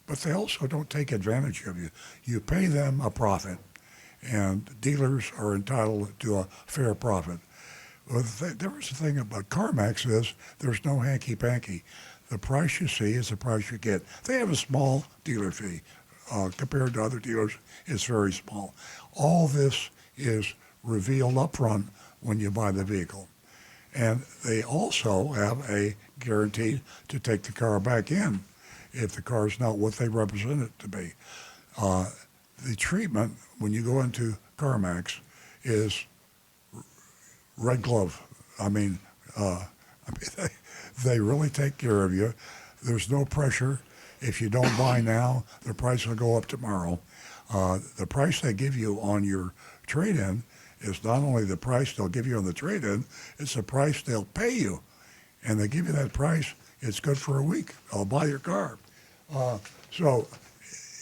but they also don't take advantage of you. You pay them a profit, and dealers are entitled to a fair profit. Well, there was the thing about CarMax is there's no hanky-panky. The price you see is the price you get. They have a small dealer fee. Compared to other dealers, it's very small. All this is revealed up front when you buy the vehicle. And they also have a guarantee to take the car back in if the car is not what they represent it to be. The treatment when you go into CarMax is red glove. I mean, they really take care of you. There's no pressure. If you don't buy now, the price will go up tomorrow. The price they give you on your trade-in is not only the price they'll give you on the trade-in, it's the price they'll pay you. And they give you that price, it's good for a week. I'll buy your car. So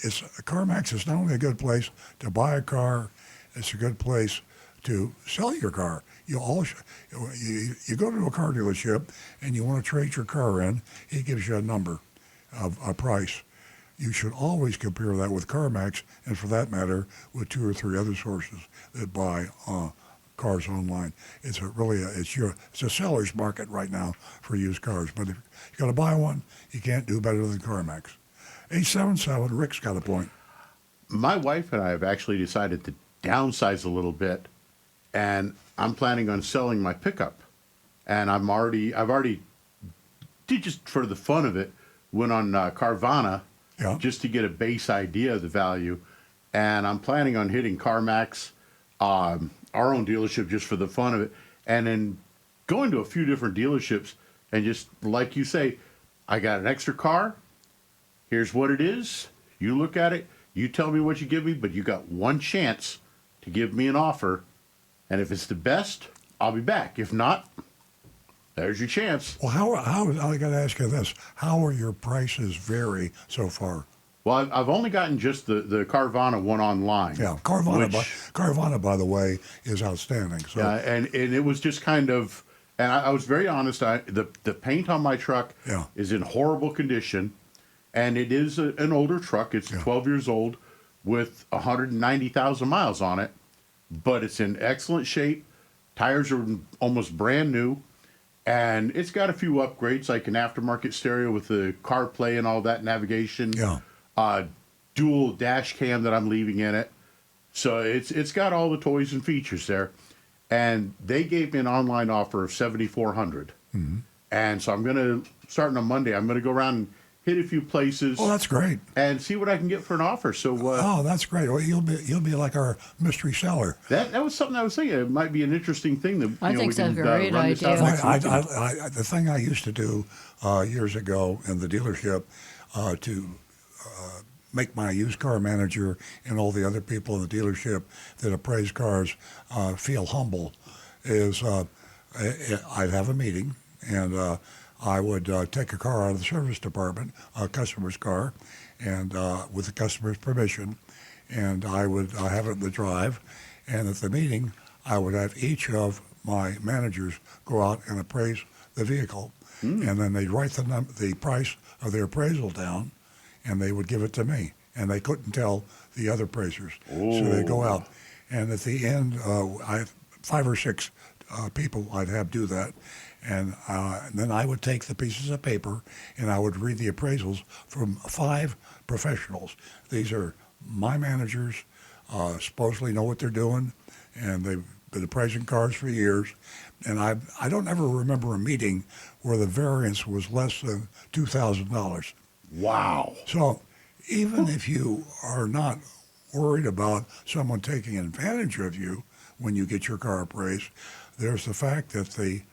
CarMax is not only a good place to buy a car, it's a good place to sell your car. You go to a car dealership and you want to trade your car in, he gives you a number, a price. You should always compare that with CarMax, and for that matter, with 2 or 3 other sources that buy cars online. It's a seller's market right now for used cars. But if you got to buy one, you can't do better than CarMax. 877, Rick's got a point. My wife and I have actually decided to downsize a little bit, and I'm planning on selling my pickup. And I've already did, just for the fun of it, went on Carvana just to get a base idea of the value. And I'm planning on hitting CarMax, our own dealership, just for the fun of it. And then going to a few different dealerships and just, like you say, I got an extra car. Here's what it is. You look at it. You tell me what you give me, but you got one chance to give me an offer. And if it's the best, I'll be back. If not, there's your chance. Well, how I got to ask you this. How are your prices vary so far? Well, I've only gotten just the Carvana one online. Yeah, Carvana, by the way, is outstanding. So. Yeah, and it was just kind of, and I was very honest. The paint on my truck is in horrible condition, and it is an older truck. It's 12 years old with 190,000 miles on it, but it's in excellent shape. Tires are almost brand new, and it's got a few upgrades like an aftermarket stereo with the CarPlay and all that navigation. Yeah. Dual dash cam that I'm leaving in it. So it's got all the toys and features there. And they gave me an online offer of $7,400. Mm-hmm. And so I'm going to, starting on Monday, I'm going to go around and hit a few places. Oh, that's great. And see what I can get for an offer. So oh, that's great. Well, you'll be like our mystery seller. That was something I was thinking. It might be an interesting thing that I think we can that's a great run this idea. out. The thing I used to do years ago in the dealership to make my used car manager and all the other people in the dealership that appraise cars feel humble is I'd have a meeting and I would take a car out of the service department, a customer's car, and with the customer's permission, and I would have it in the drive. And at the meeting, I would have each of my managers go out and appraise the vehicle, and then they'd write the price of their appraisal down, and they would give it to me. And they couldn't tell the other appraisers, so they'd go out. And at the end, I have 5 or 6 people I'd have do that. And then I would take the pieces of paper and I would read the appraisals from 5 professionals. These are my managers, supposedly know what they're doing, and they've been appraising cars for years. And I don't ever remember a meeting where the variance was less than $2,000. Wow. So even if you are not worried about someone taking advantage of you when you get your car appraised, there's the fact that the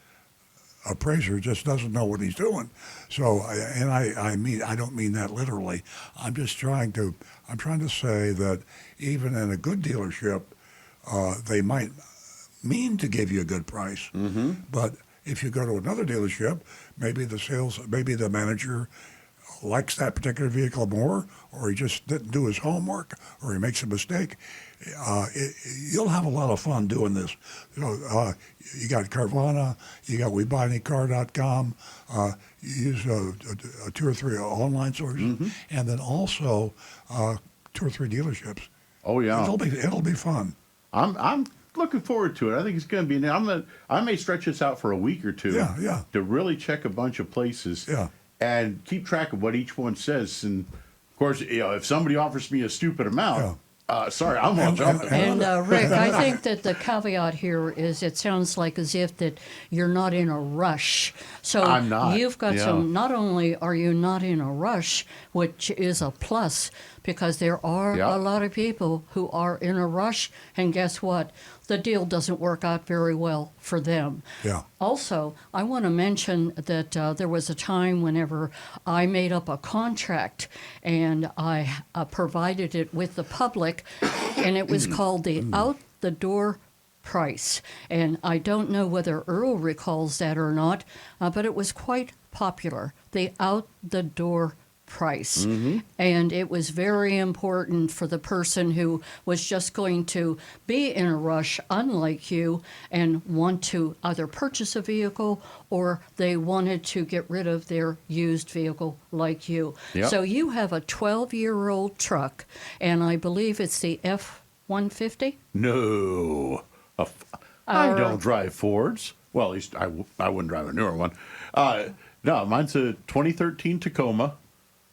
appraiser just doesn't know what he's doing. So, and I don't mean that literally. I'm trying to say that even in a good dealership, they might mean to give you a good price, but if you go to another dealership, maybe the manager likes that particular vehicle more, or he just didn't do his homework, or he makes a mistake, you'll have a lot of fun doing this. You got Carvana, you got WeBuyAnyCar.com, you use 2 or 3 online sources, and then also 2 or 3 dealerships. Oh yeah, It'll be fun. I'm looking forward to it. I think it's going to be. I may stretch this out for a week or two. Yeah. To really check a bunch of places. Yeah. And keep track of what each one says. And of course, if somebody offers me a stupid amount, sorry, I'm on jumping. And Rick, I think that the caveat here is it sounds like as if that you're not in a rush. So I'm not, you've got yeah. some. Not only are you not in a rush, which is a plus, because there are Yep. a lot of people who are in a rush, and guess what? The deal doesn't work out very well for them. Yeah. Also, I want to mention that there was a time whenever I made up a contract and I provided it with the public, and it was called the out the door price. And I don't know whether Earl recalls that or not, but it was quite popular. The out the door price. And it was very important for the person who was just going to be in a rush, unlike you, and want to either purchase a vehicle or they wanted to get rid of their used vehicle like you. Yep. So you have a 12-year-old truck, and I believe it's the F-150? No, I don't drive Fords. Well, at least I wouldn't drive a newer one. No, mine's a 2013 Tacoma.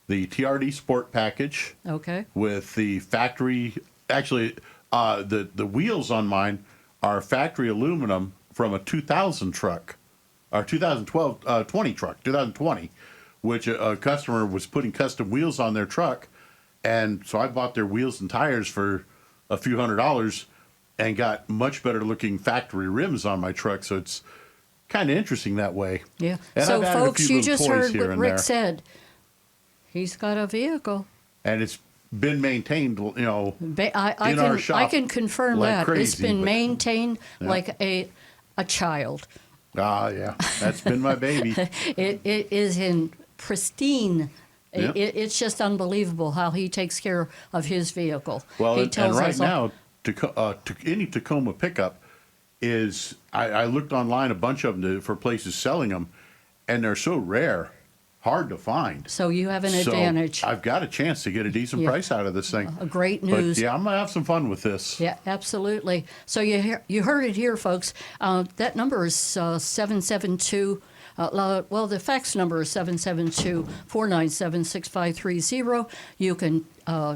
The TRD Sport package Okay. with the factory. Actually, the wheels on mine are factory aluminum from a 2000 truck, or 2012 20 truck, 2020, which a customer was putting custom wheels on their truck, and so I bought their wheels and tires for a few $100s, and got much better looking factory rims on my truck. So it's kind of interesting that way. Yeah. And So, I've added a folks, few you little just toys heard here what and Rick there. said. He's got a vehicle. And it's been maintained, I in our can shop I can confirm like that it's crazy, been but- maintained like a child. Yeah, that's been my baby. It is in pristine. Yeah. It's just unbelievable how he takes care of his vehicle. Well, he and right us now, any Tacoma pickup is. I looked online a bunch of them for places selling them, and they're so rare, hard to find. So you have an So advantage. I've got a chance to get a decent Yeah. price out of this thing. Great But news. yeah, I'm gonna have some fun with this. Yeah, absolutely. So you heard it here, folks. That number is 772. Well, the fax number is 772-497-6530. You can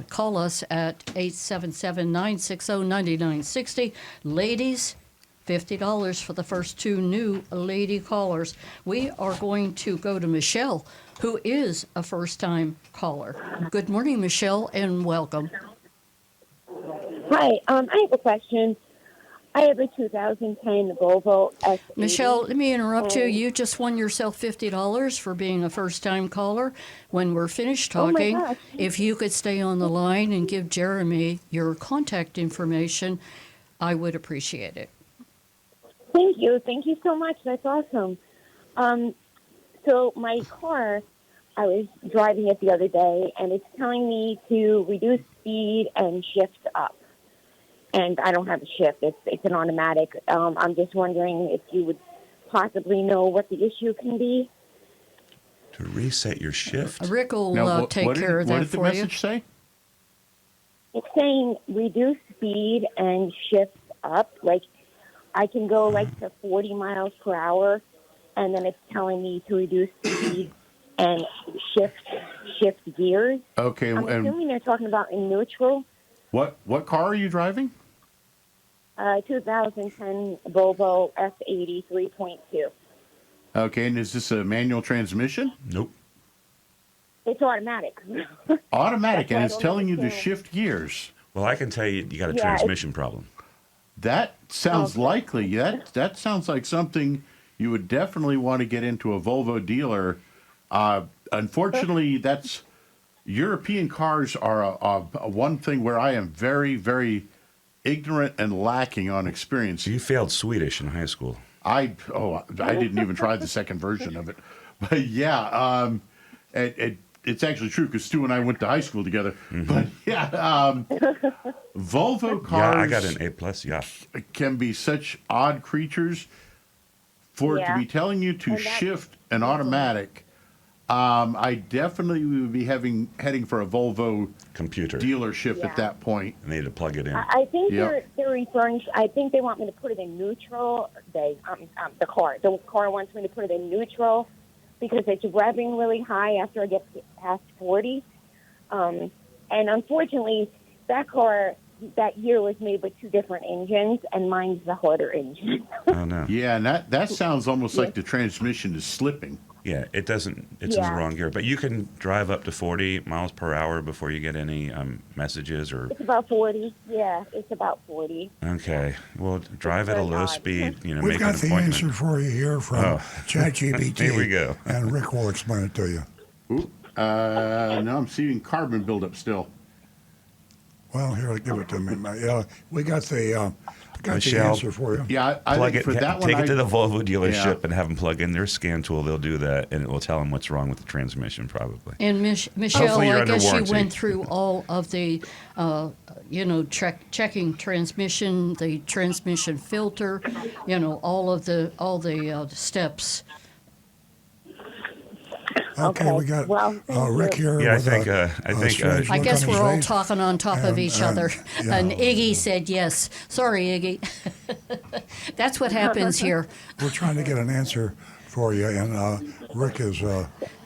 call us at 877-960-9960. Ladies, $50 for the first 2 new lady callers. We are going to go to Michelle, who is a first-time caller. Good morning, Michelle, and welcome. Hi, I have a question. I have a 2010 Volvo S80. Michelle, let me interrupt you. and- You just won yourself $50 for being a first-time caller. When we're finished Oh, my talking, gosh. if you could stay on the line and give Jeremy your contact information, I would appreciate it. Thank you. Thank you so much. That's awesome. So my car, I was driving it the other day, and it's telling me to reduce speed and shift up. And I don't have a shift. It's an automatic. I'm just wondering if you would possibly know what the issue can be. To reset your shift? Rick will Now, take care of what that did the for you. message say? It's saying reduce speed and shift up. Like I can go like to 40 miles per hour, and then it's telling me to reduce speed and shift gears. Okay, I'm and assuming they're talking about in neutral. what car are you driving? 2010 Volvo F80 3.2. Okay, and is this a manual transmission? Nope. It's automatic. Automatic, That's why and I it's don't telling you to understand. shift gears. Well, I can tell you, you got a Yeah, transmission problem. That sounds Okay. likely. That sounds like something you would definitely want to get into a Volvo dealer. Unfortunately, that's European cars are a one thing where I am very, very ignorant and lacking on experience. So you failed Swedish in high school. I didn't even try the second version of it, but yeah, it's actually true because Stu and I went to high school together. But yeah, Volvo cars Yeah, I got an A+. Yeah. can be such odd creatures. For it to Yeah. be telling you to And that- shift an automatic, I definitely would be heading for a Volvo Computer. dealership Yeah. at that point. I need to plug it in. I think Yep. they're referring. I think they want me to put it in neutral. The car wants me to put it in neutral because it's revving really high after I get past 40. And unfortunately, that car that year was made with two different engines, and mine's the harder engine. Oh, no. Yeah, and that sounds almost like the transmission is slipping. Yeah, it's in the Yeah. wrong gear. But you can drive up to 40 miles per hour before you get any messages or. It's about 40. Yeah, it's about 40. Okay. Well, drive at a very low odd. speed, We've make got an the appointment. answer for you here from Oh. ChatGPT. Here we go. And Rick will explain it to you. Ooh, now I'm seeing carbon buildup still. Well, here, give it to me. We got the Michelle. answer for you. Yeah, I Plug think it, for that one, take it to the Volvo dealership Yeah. and have them plug in their scan tool. They'll do that, and it will tell them what's wrong with the transmission, probably. And Michelle, Hopefully you're I under guess warranty. she went through all of the, checking transmission, the transmission filter, all the steps. Okay, we got Well, thank Rick you. here. Yeah, I with think, a strange I look guess on his we're all face. talking on top of And- each and, other. yeah. And Iggy said yes. Sorry, Iggy. That's what happens here. We're trying to get an answer for you, and Rick is.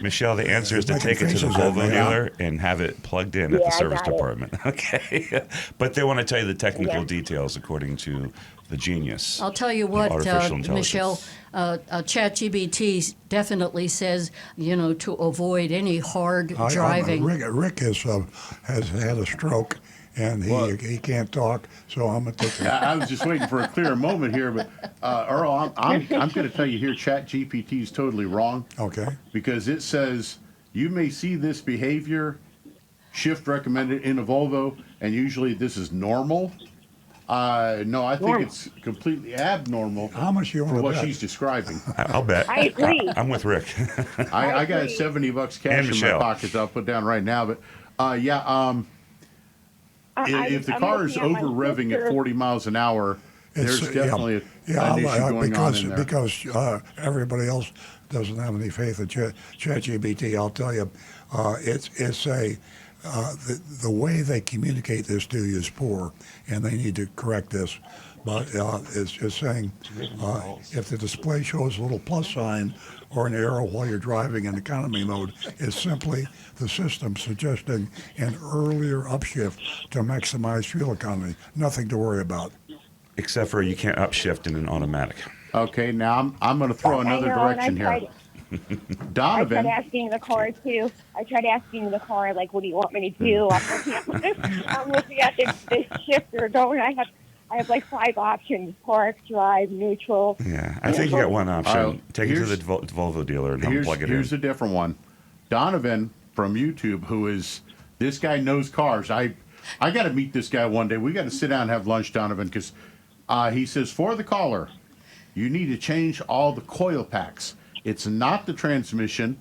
Michelle, the answer is to Making take it to the faces at Volvo me. dealer and have it plugged in at Yeah, the I service got it. department. Okay. But they want to tell you the technical Yeah. details according to the genius. I'll tell you of what, artificial intelligence. Michelle, ChatGPT definitely says, to avoid any hard driving. Rick has had a stroke, and he can't talk. So I'm gonna take. I was just waiting for a clearer moment here, but Earl, I'm going to tell you here, ChatGPT is totally wrong Okay. because it says you may see this behavior shift recommended in a Volvo, and usually this is normal. No, I think it's completely abnormal How much you for want to what bet? she's describing. I'll bet. I agree. I'm with Rick. I got agree. $70 cash And in my Michelle. pocket that I'll put down right now, but if the I'm car is looking at over my revving at sister. 40 miles an hour, there's definitely an issue going on in there. because everybody else doesn't have any faith in ChatGPT. I'll tell you, it's the way they communicate this to you is poor, and they need to correct this. But it's just saying if the display shows a little plus sign or an arrow while you're driving in economy mode, it's simply the system suggesting an earlier upshift to maximize fuel economy. Nothing to worry about. Except for you can't upshift in an automatic. Okay, now I'm going to throw another direction here. I Donovan, tried asking the car too. I tried asking the car, like, what do you want me to do? I'm looking at the shifter going. I have like 5 options: park, drive, neutral. Yeah, I think you got one option. Take it to here's- the Volvo dealer and have them plug it in. here's a different one. Donovan from YouTube, this guy knows cars. I got to meet this guy one day. We got to sit down and have lunch, Donovan, because he says for the caller, you need to change all the coil packs. It's not the transmission.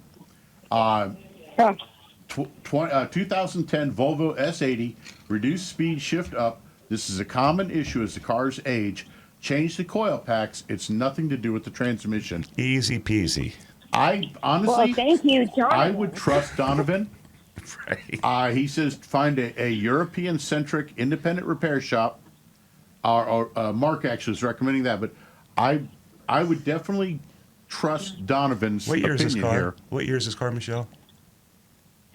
2010 Volvo S80, reduced speed, shift up. This is a common issue as the cars age. Change the coil packs. It's nothing to do with the transmission. Easy peasy. I Well, honestly, thank you, John. I would trust Donovan. Right. He says find a European-centric independent repair shop. Or Mark actually is recommending that, but I would definitely trust Donovan's What year is this opinion car? here. What year is this car, Michelle?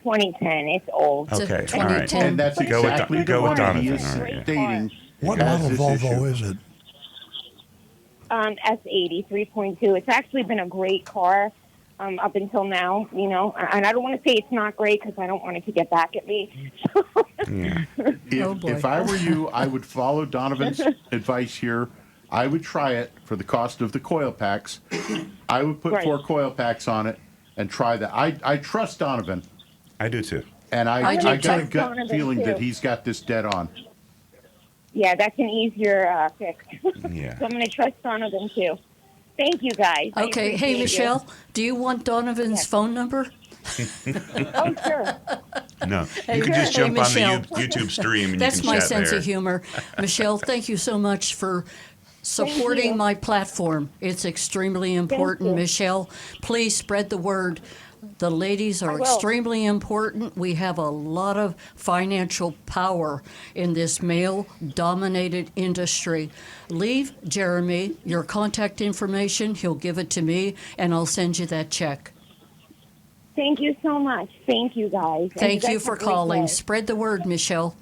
2010. It's old. It's a Okay, all right. 2010. And that's Go with exactly Don- the go with one he Donovan, is all right, yeah. stating. What has model this Volvo issue. is it? S80 3.2. It's actually been a great car up until now, and I don't want to say it's not great because I don't want it to get back at me. Yeah. Oh, boy. If I were you, I would follow Donovan's advice here. I would try it for the cost of the coil packs. I would put Right. 4 coil packs on it and try that. I trust Donovan, I do too. and I I do got a too. gut Donovan, feeling too. that he's got this dead on. Yeah, that's an easier fix. Yeah. So I'm going to trust Donovan too. Thank you, guys. I Okay, hey, appreciate you. Michelle, do you want Donovan's Yes. phone number? Oh, sure. No, Hey, you can just hey, jump on the Michelle. YouTube stream and That's you can my chat sense there. of humor. Michelle, thank you so much for supporting you. my platform. It's extremely important, you. Michelle. Please spread the word. The ladies are I will. extremely important. We have a lot of financial power in this male dominated industry. Leave Jeremy your contact information. He'll give it to me, and I'll send you that check. Thank you so much. Thank you, guys. And Thank guys you have for a great calling. day. Spread the word, Michelle.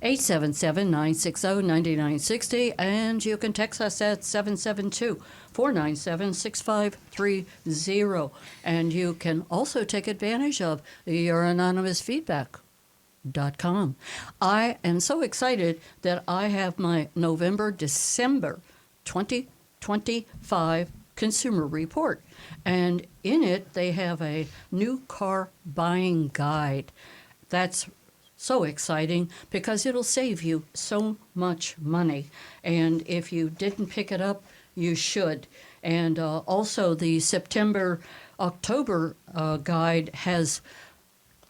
877-960-9960, and you can text us at 772-497-6530. And you can also take advantage of your anonymous feedback.com. I am so excited that I have my November-December 2025 consumer report. And in it, they have a new car buying guide. That's so exciting because it'll save you so much money. And if you didn't pick it up, you should. And also the September-October guide has,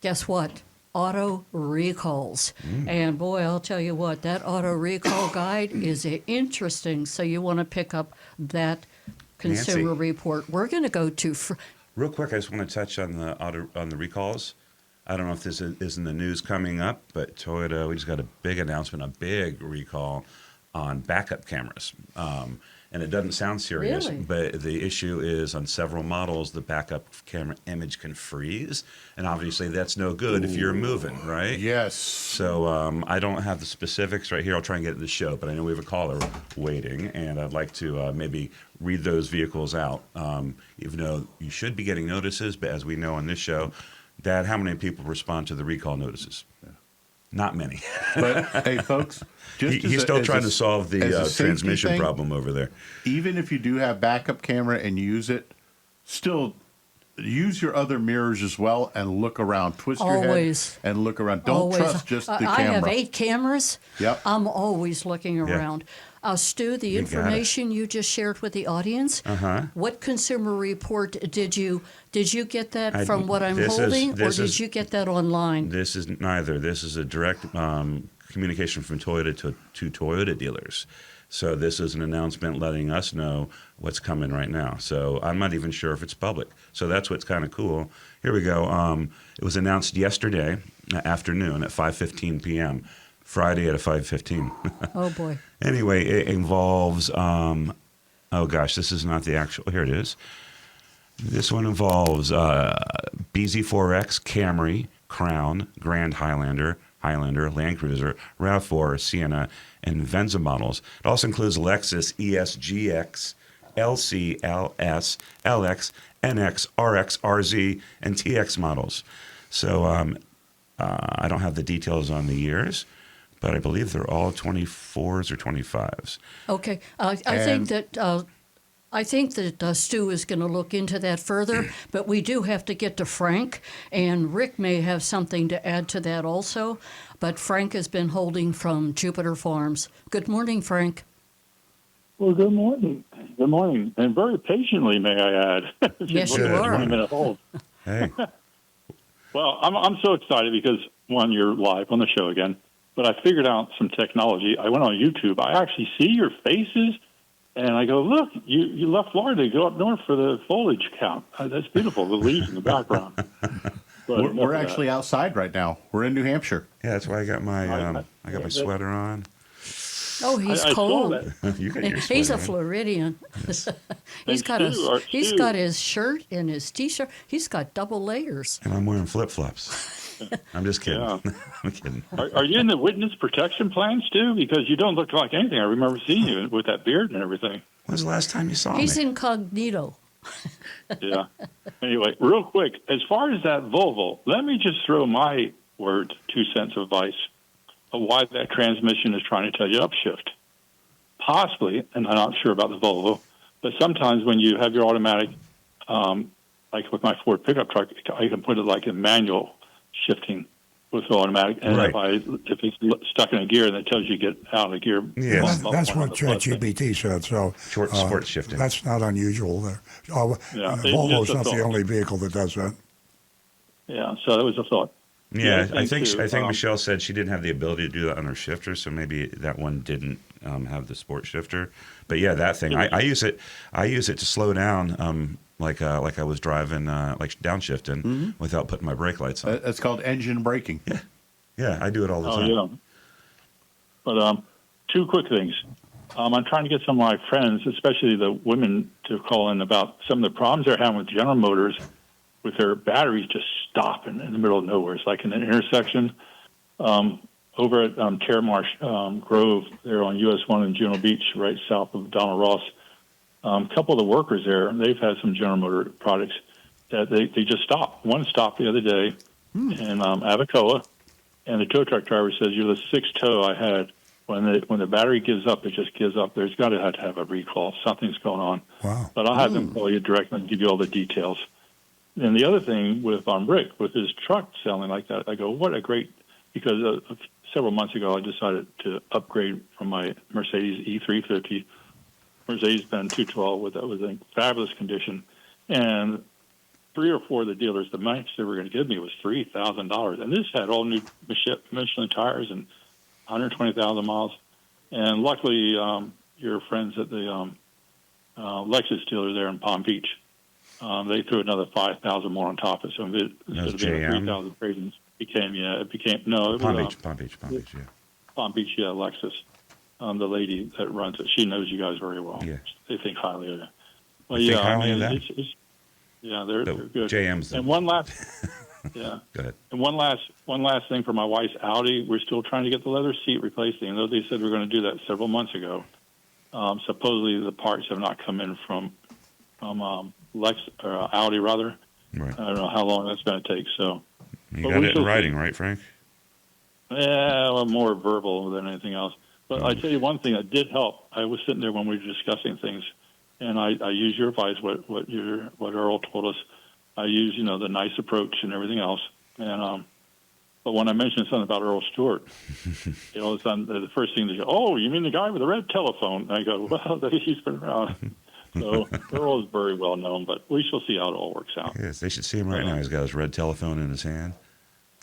guess what? Auto recalls. And boy, I'll tell you what, that auto recall guide is interesting. So you want to pick up that consumer Nancy. report. We're going to go to Real quick, I just want to touch on the recalls. I don't know if this is in the news coming up, but Toyota, we just got a big announcement, a big recall on backup cameras. And it doesn't sound serious, Really? but the issue is on several models, the backup camera image can freeze. And obviously that's no good if you're moving, right? Yes. So I don't have the specifics right here. I'll try and get it to the show, but I know we have a caller waiting, and I'd like to maybe read those vehicles out. Even though you should be getting notices, but as we know on this show, Dad, how many people respond to the recall notices? Not many. But hey, folks, He's still trying to solve the safety transmission thing, problem over there. Even if you do have backup camera and use it, still use your other mirrors as well and look around. Twist your Always. head and look around. Don't always. trust just the I camera. have 8 cameras. Yep. I'm always looking around. Stu, the You got it. information you just shared with the audience, what consumer report did you get that from what I'm holding, or did you get that online? This is neither. This is a direct communication from Toyota to Toyota dealers. So this is an announcement letting us know what's coming right now. So I'm not even sure if it's public. So that's what's kind of cool. Here we go. It was announced yesterday afternoon at 5:15 p.m. Friday at 5:15. Oh boy. Anyway, it involves, oh gosh, this is not the actual, here it is. This one involves BZ4X, Camry, Crown, Grand Highlander, Land Cruiser, RAV4, Sienna, and Venza models. It also includes Lexus ESGX, LC, LS, LX, NX, RX, RZ, and TX models. So I don't have the details on the years, but I believe they're all 24s or 25s. Okay. I think that Stu is going to look into that further, but we do have to get to Frank, and Rick may have something to add to that also. But Frank has been holding from Jupiter Farms. Good morning, Frank. Well, good morning. Good morning. And very patiently, may I add. Yes, you Good. are. 20-minute hold. Hey, Well, I'm so excited because, one, you're live on the show again, but I figured out some technology. I went on YouTube. I actually see your faces, and I go, look, you left Florida to go up north for the foliage count. That's beautiful, the leaves in the background. But We're actually outside right now. We're in New Hampshire. yeah, that's why I got my sweater on. Oh, he's I saw cold. that. You got your He's a sweater on. Floridian. he's got his shirt and his T-shirt. He's got double layers. And I'm wearing flip-flops. I'm just kidding. Yeah. I'm kidding. Are you in the witness protection plan, Stu? Because you don't look like anything. I remember seeing you with that beard and everything. When's the last time you saw He's me? incognito. Yeah. Anyway, real quick, as far as that Volvo, let me just throw my 2 cents of advice of why that transmission is trying to tell you upshift. Possibly, and I'm not sure about the Volvo, but sometimes when you have your automatic, like with my Ford pickup truck, I can put it like in manual shifting, with automatic, and Right. if it's stuck in a gear, that tells you to get out of the gear. Yeah. That's what One of the plus things. ChatGPT said. So Sport shifting. That's not unusual. There, Yeah, it's Volvo's just a not the thought. only vehicle that does that. Yeah, so that was a thought. Yeah, The I other think thing, I too, think Michelle said she didn't have the ability to do that on her shifter, so maybe that one didn't have the sport shifter. But yeah, that thing I use it. I use it to slow down, like I was driving, like downshifting, without putting my brake lights on. That's called engine braking. Yeah, I do it all the time. yeah. But two quick things. I'm trying to get some of my friends, especially the women, to call in about some of the problems they're having with General Motors, with their batteries just stopping in the middle of nowhere. It's like in an intersection over at Terramarsh Grove, there on US 1 in Juno Beach, right south of Donald Ross. A couple of the workers there, they've had some General Motor products that they just stopped. One stopped the other day in Abacoa, and the tow truck driver says, "You're the sixth tow I had. When the battery gives up, it just gives up. There's got to have a recall. Something's going on." Wow. But I'll have them call you directly and give you all the details. And the other thing with Rick, with his truck selling like that, I go, what a great, because several months ago I decided to upgrade from my Mercedes E350, Mercedes-Benz 212, that was in fabulous condition. And 3 or 4 of the dealers, the max they were going to give me was $3,000. And this had all new Michelin tires and 120,000 miles. And luckily, your friends at the Lexus dealer there in Palm Beach, they threw another 5,000 more on top of it. So instead of being JM? 3,000 trade-ins, it became no, it Palm was Beach, Palm Beach, yeah. Palm Beach, yeah, Lexus. The lady that runs it, she knows you guys very well. Yeah. They think highly of you. Well, They yeah, think highly of them? Yeah, they're good. JM's And one last, yeah. Go ahead. And one last thing for my wife's Audi. We're still trying to get the leather seat replaced. Even though they said we were going to do that several months ago, supposedly the parts have not come in from Audi rather. Right. I don't know how long that's going to take. So You But got we it in shall writing, see. right, Frank? Yeah, well, more verbal than anything else. But I tell you one thing that did help. I was sitting there when we were discussing things, and I used your advice, what Earl told us. I used, the nice approach and everything else. And but when I mentioned something about Earl Stewart, all of a sudden the first thing they go, "Oh, you mean the guy with the red telephone?" And I go, "Well, he's been around." So Earl is very well known, but we shall see how it all works out. Yes, they should see him right now. He's got his red telephone in his hand.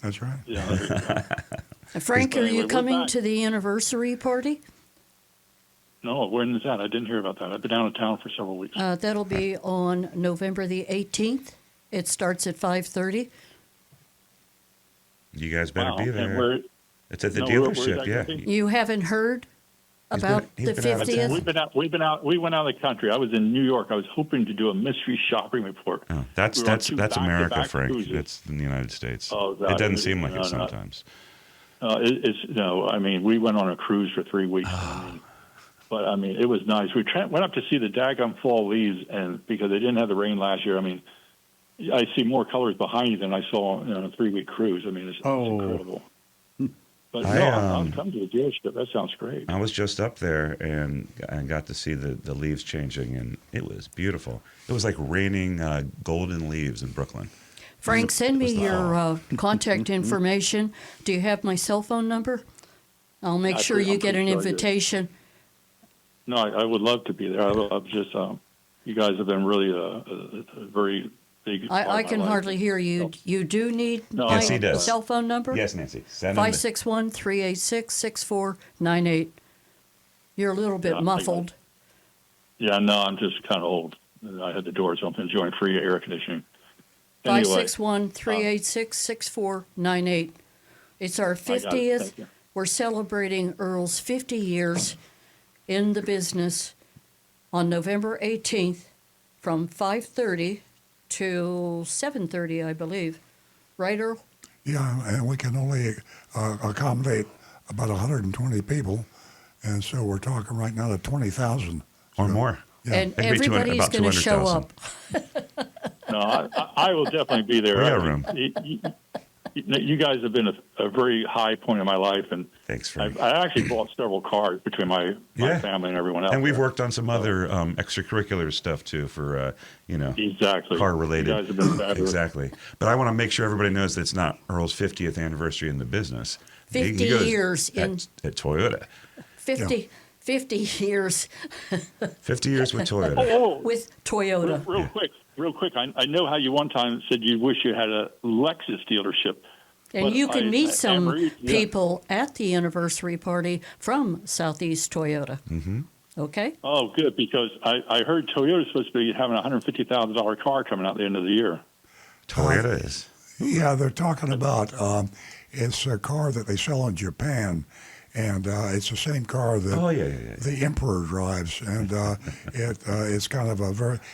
That's right. Yeah, there you go. Frank, are Anyway, you we're coming back. to the anniversary party? No, when is that? I didn't hear about that. I've been down in town for several weeks. That'll be on November the 18th. It starts at 5:30. You guys better Wow. be And there. where- It's at the No, where's dealership, that yeah. gonna be? You haven't heard He's about been- the he's been out of town. 50th? We went out of the country. I was in New York. I was hoping to do a mystery shopping report. Oh, that's We were on that's two that's America, back-to-back Frank. cruises. That's in the United States. Oh, it doesn't seem like no, it no. sometimes. I mean, we went on a cruise for 3 weeks. But it was nice. We went up to see the daggum fall leaves, and because they didn't have the rain last year, I see more colors behind you than I saw on a 3-week cruise. It's incredible. But I'll come to the dealership. That sounds great. I was just up there and got to see the leaves changing, and it was beautiful. It was like raining golden leaves in Brooklyn. Frank, send me your contact information. Do you have my cell phone number? I'll make sure you get an invitation. No, I would love to be there. I'm just, you guys have been really a very big. part I of can my life. hardly hear you. You do need No, my Yes, he does. cell phone number? Yes, Nancy. Send him 561-386-6498. You're a little bit Yeah, I got muffled. Yeah, no, I'm just kind of old. I had the doors open, enjoying free air conditioning. Anyway, 561-386-6498. It's our I got it. 50th. Thank you. We're celebrating Earl's 50 years in the business on November 18th from 5:30 to 7:30, I believe. Right, Earl? Yeah, and we can only accommodate about 120 people, and so we're talking right now to 20,000 or more. Yeah. And Maybe 200 everybody's about going to show 200,000. up. No, I will definitely be there. We got room. You guys have been a very high point in my life, and Thanks, Frank. I actually bought several cars between my family and everyone else. And we've there. worked on some other extracurricular stuff too for Exactly. car related. You guys have been fabulous. Exactly. But I want to make sure everybody knows that it's not Earl's 50th anniversary in the business. 50 goes years at Toyota. 50 years 50 years with Toyota. Oh, with Toyota. real quick. I know how you one time said you wish you had a Lexus dealership. And but you can meet some Anne-Marie, people at the anniversary party from Southeast Toyota. Mm-hmm. Okay? Oh, good, because I heard Toyota's supposed to be having a $150,000 car coming out at the end of the year. Toyota is. Yeah, they're talking about it's a car that they sell in Japan, and it's the same car that the Emperor drives, and it's kind of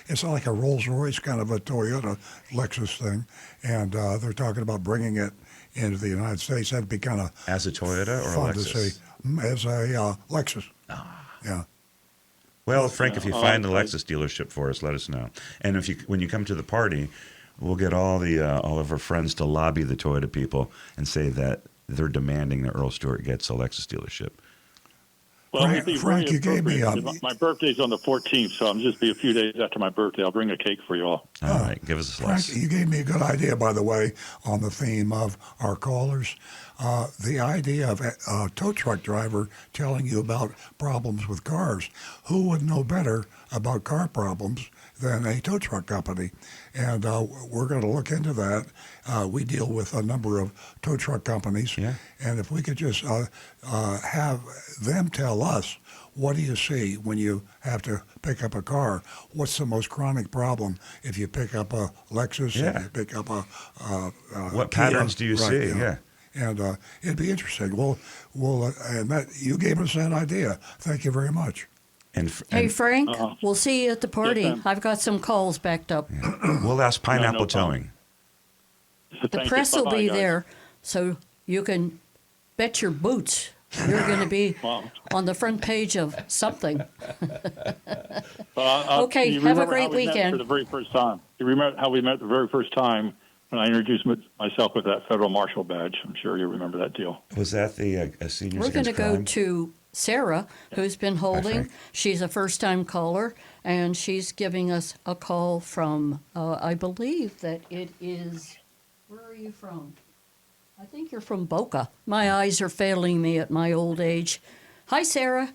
it's like a Rolls Royce kind of a Toyota Lexus thing, and they're talking about bringing it into the United States. That'd be kind of As a Toyota or fun a to Lexus? see. As a Lexus. Yeah. Well, Frank, if you find a Lexus dealership for us, let us know. And when you come to the party, we'll get all of our friends to lobby the Toyota people and say that they're demanding that Earl Stewart gets a Lexus dealership. Well, Frank, you gave me my birthday's on the 14th, so I'm just be a few days after my birthday. I'll bring a cake for you all. All right, give us a slice. Frank, you gave me a good idea, by the way, on the theme of our callers. The idea of a tow truck driver telling you about problems with cars. Who would know better about car problems than a tow truck company? And we're going to look into that. We deal with a number of tow truck companies. Yeah. And if we could just have them tell us, what do you see when you have to pick up a car? What's the most chronic problem if you pick up a Lexus, Yeah. if you pick up a What Kia? patterns do you Right, see? Yeah. And it'd be interesting. And that you gave us that idea. Thank you very much. Hey, Frank, we'll see you at the party. Yes, ma'am. I've got some calls backed up. We'll ask Pineapple no problem. Towing. The Thank you. press will Bye-bye, be guys. there, so you can bet your boots you're going to be Wow. on the front page of something. Okay, have a remember great how we met weekend. For the very first time. You remember how we met the very first time when I introduced myself with that federal marshal badge? I'm sure you remember that deal. Was that the seniors We're going against to go crime? to Sarah, who's been holding. Frank. She's a first-time caller, and she's giving us a call from, I believe that it is, where are you from? I think you're from Boca. My eyes are failing me at my old age. Hi, Sarah.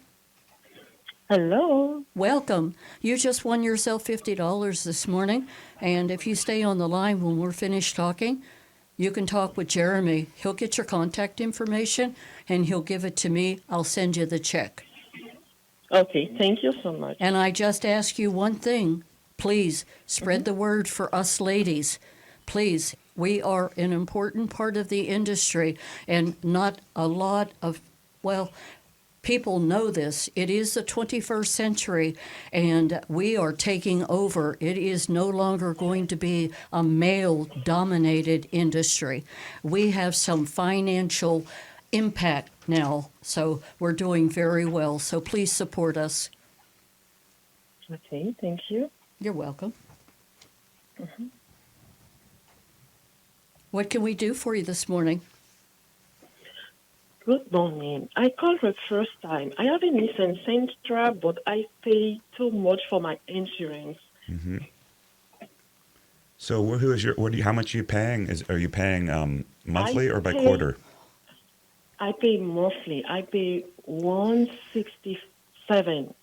Hello. Welcome. You just won yourself $50 this morning, and if you stay on the line when we're finished talking, you can talk with Jeremy. He'll get your contact information, and he'll give it to me. I'll send you the check. Okay, thank you so much. And I just ask you one thing. Please spread the word for us ladies. Please, we are an important part of the industry, and not a lot of, people know this. It is the 21st century, and we are taking over. It is no longer going to be a male-dominated industry. We have some financial impact now, so we're doing very well. So please support us. Okay, thank you. You're welcome. What can we do for you this morning? Good morning. I called the first time. I have a Nissan Sentra, but I pay too much for my insurance. Mm-hmm. So who is how much are you paying? Are you paying monthly or by quarter? I pay monthly. I pay $167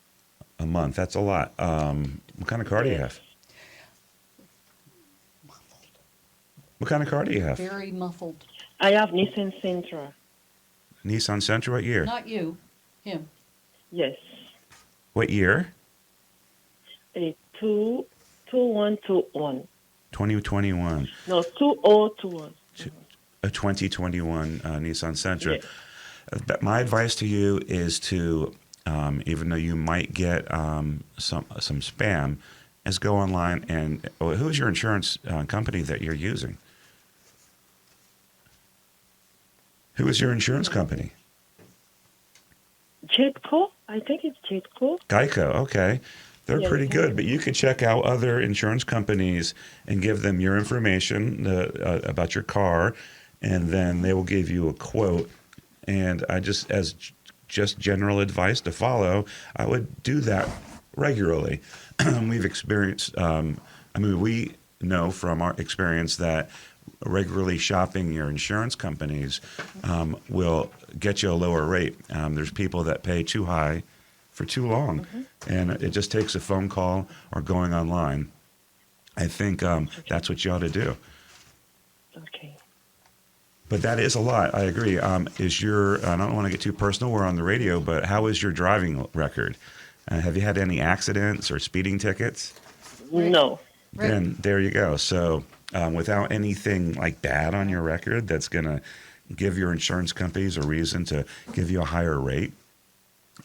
A month. That's a lot. What kind of car do you have? What kind of car do you have? Very muffled. I have Nissan Sentra. Nissan Sentra. What year? Not you, him. Yes. What year? A 2121. 2021. No, 2021. A 2021 Nissan Sentra. Yes. My advice to you is to, even though you might get some spam, is go online and who is your insurance company that you're using? Who is your insurance company? Jitco? I think it's Jitco. Geico. Okay. They're Yeah, pretty Geico. good, but you could check out other insurance companies and give them your information about your car and then they will give you a quote. And I just, as just general advice to follow, I would do that regularly. We've experienced, we know from our experience that regularly shopping your insurance companies will get you a lower rate. There's people that pay too high for too long, and it just takes a phone call or going online. I think that's what you ought to do. Okay. But that is a lot. I agree. I don't want to get too personal. We're on the radio, but how is your driving record? Have you had any accidents or speeding tickets? No. Right. Then there you go. So without anything like bad on your record that's going to give your insurance companies a reason to give you a higher rate,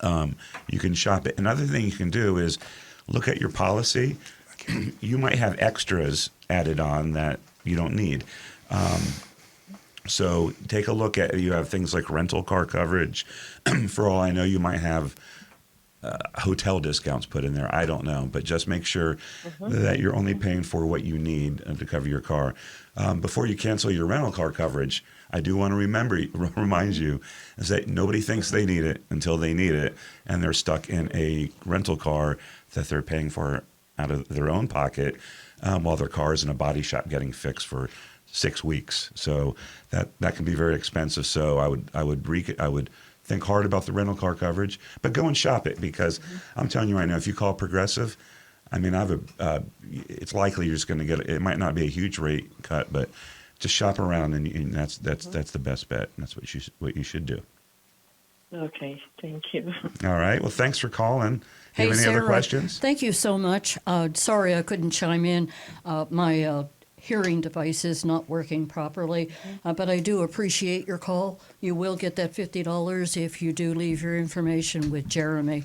you can shop it. Another thing you can do is look at your policy. You might have extras added on that you don't need. So take a look at, you have things like rental car coverage. For all I know, you might have hotel discounts put in there. I don't know, but just make sure that you're only paying for what you need to cover your car. Before you cancel your rental car coverage, I do want to remind you is that nobody thinks they need it until they need it, and they're stuck in a rental car that they're paying for out of their own pocket while their car is in a body shop getting fixed for 6 weeks. So that can be very expensive. So I would think hard about the rental car coverage, but go and shop it, because I'm telling you right now, if you call Progressive, I mean, it's likely you're just going to get it. Might not be a huge rate cut, but just shop around, and that's the best bet. And that's what you should do. Okay. Thank you. All right. Well, thanks for calling. Hey, You have any Sarah, other questions? thank you so much. Sorry I couldn't chime in. My hearing device is not working properly, but I do appreciate your call. You will get that $50 if you do leave your information with Jeremy.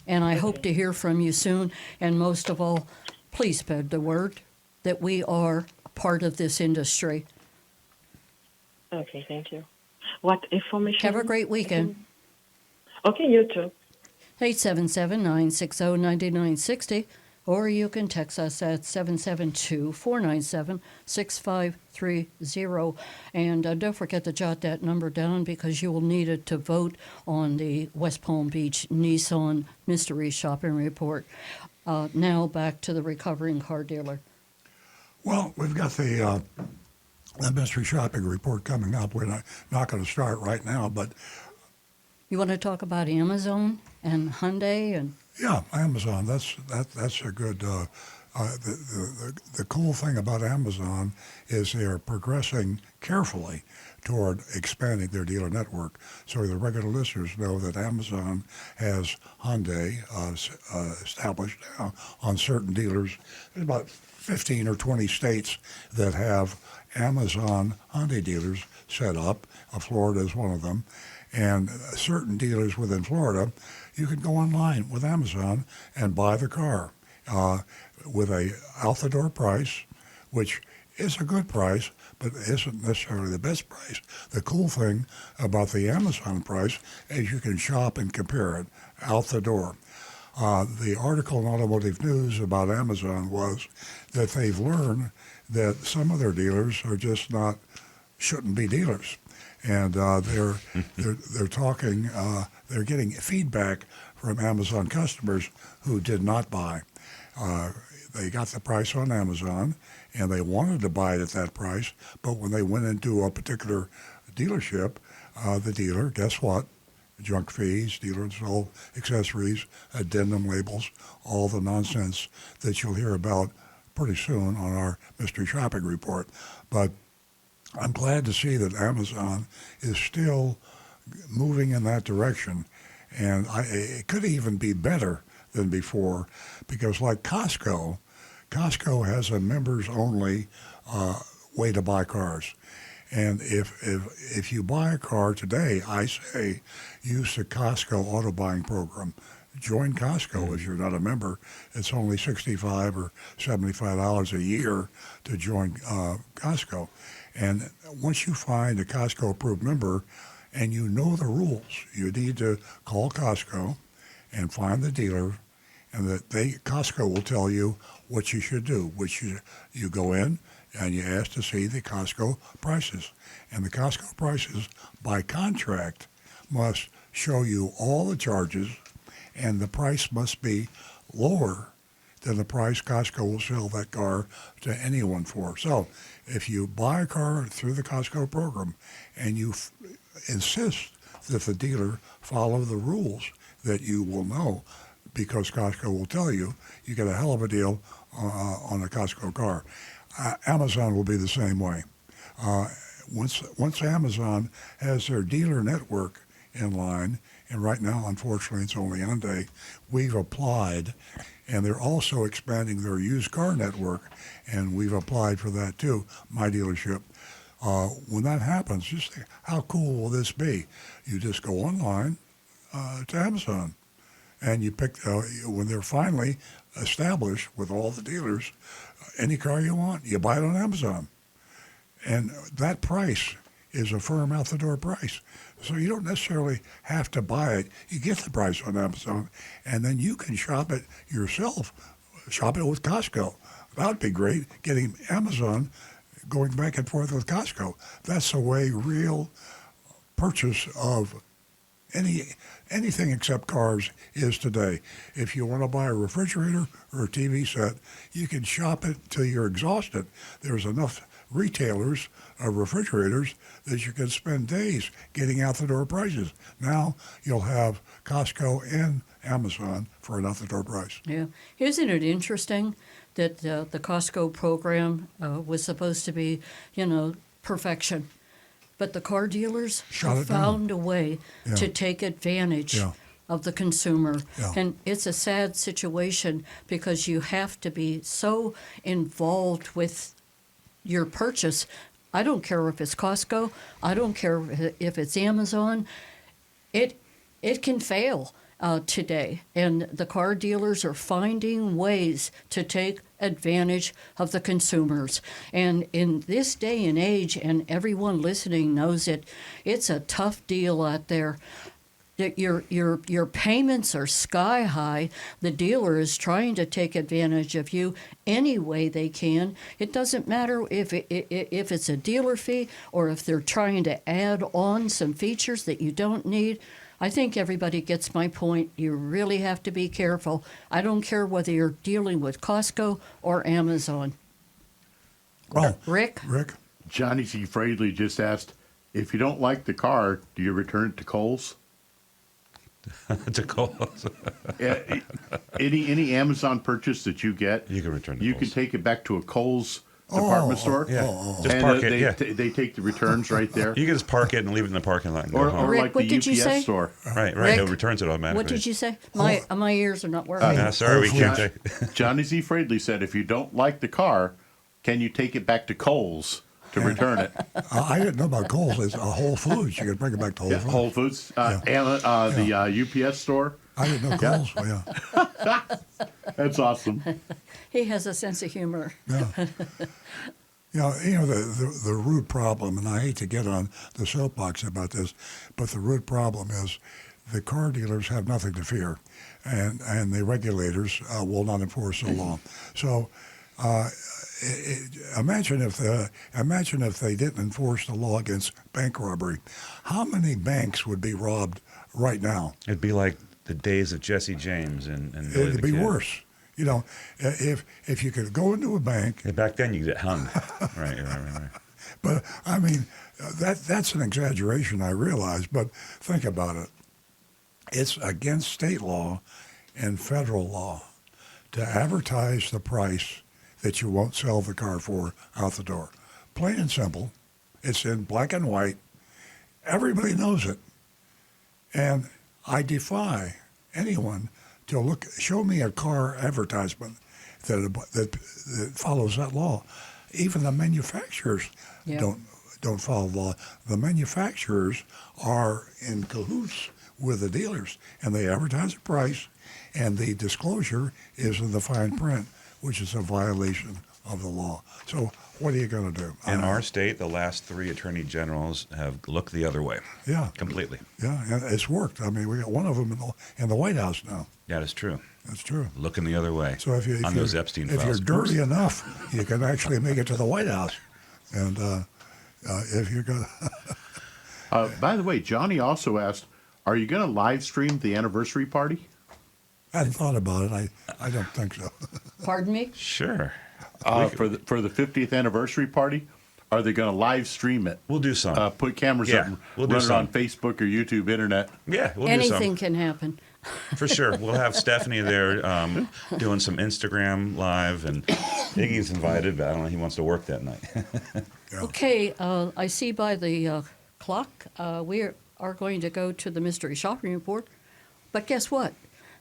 And I hope to hear from you soon. And most of all, please spread the word that we are a part of this industry. Okay. Thank you. What information? Have a great weekend. Okay. You too. 877-960-9960, or you can text us at 772-497-6530. And don't forget to jot that number down, because you will need it to vote on the West Palm Beach Nissan Mystery Shopping Report. Now back to the recovering car dealer. Well, we've got the mystery shopping report coming up. We're not going to start right now, but You want to talk about Amazon and Hyundai and? yeah, Amazon. That's a good. The cool thing about Amazon is they are progressing carefully toward expanding their dealer network. So the regular listeners know that Amazon has Hyundai established now on certain dealers. There's about 15 or 20 states that have Amazon Hyundai dealers set up. Florida is one of them. And certain dealers within Florida, you can go online with Amazon and buy the car with a out-the-door price, which is a good price, but isn't necessarily the best price. The cool thing about the Amazon price is you can shop and compare it out the door. The article in Automotive News about Amazon was that they've learned that some of their dealers are just shouldn't be dealers. And they're talking. They're getting feedback from Amazon customers who did not buy. They got the price on Amazon, and they wanted to buy it at that price. But when they went into a particular dealership, the dealer, guess what? Junk fees, dealer installed accessories, addendum labels, all the nonsense that you'll hear about pretty soon on our mystery shopping report. But I'm glad to see that Amazon is still moving in that direction, and it could even be better than before, because like Costco has a members-only way to buy cars. And if you buy a car today, I say use the Costco auto buying program. Join Costco if you're not a member. It's only $65 or $75 a year to join Costco. And once you find a Costco-approved member and you know the rules, you need to call Costco and find the dealer, and Costco will tell you what you should do, which you go in, and you ask to see the Costco prices. And the Costco prices, by contract, must show you all the charges, and the price must be lower than the price Costco will sell that car to anyone for. So if you buy a car through the Costco program and you insist that the dealer follow the rules that you will know, because Costco will tell you, you get a hell of a deal on a Costco car. Amazon will be the same way. Once Amazon has their dealer network in line, and right now, unfortunately, it's only Hyundai, we've applied, and they're also expanding their used car network, and we've applied for that too, my dealership. When that happens, just think, how cool will this be? You just go online to Amazon, and you pick, when they're finally established with all the dealers, any car you want, you buy it on Amazon. And that price is a firm out-the-door price. So you don't necessarily have to buy it. You get the price on Amazon, and then you can shop it yourself. Shop it with Costco. That would be great, getting Amazon going back and forth with Costco. That's the way real purchase of anything except cars is today. If you want to buy a refrigerator or a TV set, you can shop it till you're exhausted. There's enough retailers of refrigerators that you can spend days getting out the door prices. Now you'll have Costco and Amazon for an out the door price. Yeah. Isn't it interesting that the Costco program was supposed to be, perfection? But the car dealers Shut have it down. found a way Yeah. to take advantage Yeah. of the consumer. Yeah. And it's a sad situation because you have to be so involved with your purchase. I don't care if it's Costco. I don't care if it's Amazon. It can fail today, and the car dealers are finding ways to take advantage of the consumers. And in this day and age, and everyone listening knows it, it's a tough deal out there. Your payments are sky high. The dealer is trying to take advantage of you any way they can. It doesn't matter if it's a dealer fee or if they're trying to add on some features that you don't need. I think everybody gets my point. You really have to be careful. I don't care whether you're dealing with Costco or Amazon. Well, Rick? Johnny C. Fradley just asked, if you don't like the car, do you return it to Kohl's? To Kohl's. Any Amazon purchase that you get, You can return to you Kohl's. can take it back to a Kohl's department store. Yeah. Just And park it, they, yeah. they take the returns right there. You can just park it and leave it in the parking lot and go Or home. Rick, like what the did you UPS say? store. Right. Rick, It returns it automatically. What did you say? My ears are not working. Sorry, we can't John- take. Johnny Z. Fradley said, if you don't like the car, can you take it back to Kohl's to return it? I didn't know about Kohl's. It's a Whole Foods. You can bring it back to Whole Yeah, Foods. Whole Foods, the UPS store. I didn't know Kohl's. Yeah. That's awesome. He has a sense of humor. Yeah. The root problem, and I hate to get on the soapbox about this, but the root problem is the car dealers have nothing to fear, and the regulators will not enforce the law. So imagine if they didn't enforce the law against bank robbery. How many banks would be robbed right now? It'd be like the days of Jesse James and Billy It'd the be Kid. worse. If you could go into a bank. Yeah, back then you get hung. right. But I mean, that's an exaggeration, I realize. But think about it. It's against state law and federal law to advertise the price that you won't sell the car for out the door. Plain and simple. It's in black and white. Everybody knows it. And I defy anyone to show me a car advertisement that follows that law. Even the manufacturers don't follow the law. The manufacturers are in cahoots with the dealers, and they advertise a price, and the disclosure is in the fine print, which is a violation of the law. So what are you going to do? In our state, the last 3 attorney generals have looked the other way. Yeah. Completely. Yeah, and it's worked. I mean, we got one of them in the White House now. That is true. That's true. Looking the other way. So if those Epstein if files. you're dirty enough, you can actually make it to the White House. And if you're going to... By the way, Johnny also asked, are you going to live stream the anniversary party? I hadn't thought about it. I don't think so. Pardon me? Sure. For the 50th anniversary party, are they going to live stream it? We'll do some. Put cameras up and we'll do run it some. on Facebook or YouTube, internet. Yeah, we'll Anything do some. can happen. For sure. We'll have Stephanie there doing some Instagram live, and Iggy's invited, but I don't know, he wants to work that night. Yeah. Okay, I see by the clock we are going to go to the mystery shopping report. But guess what?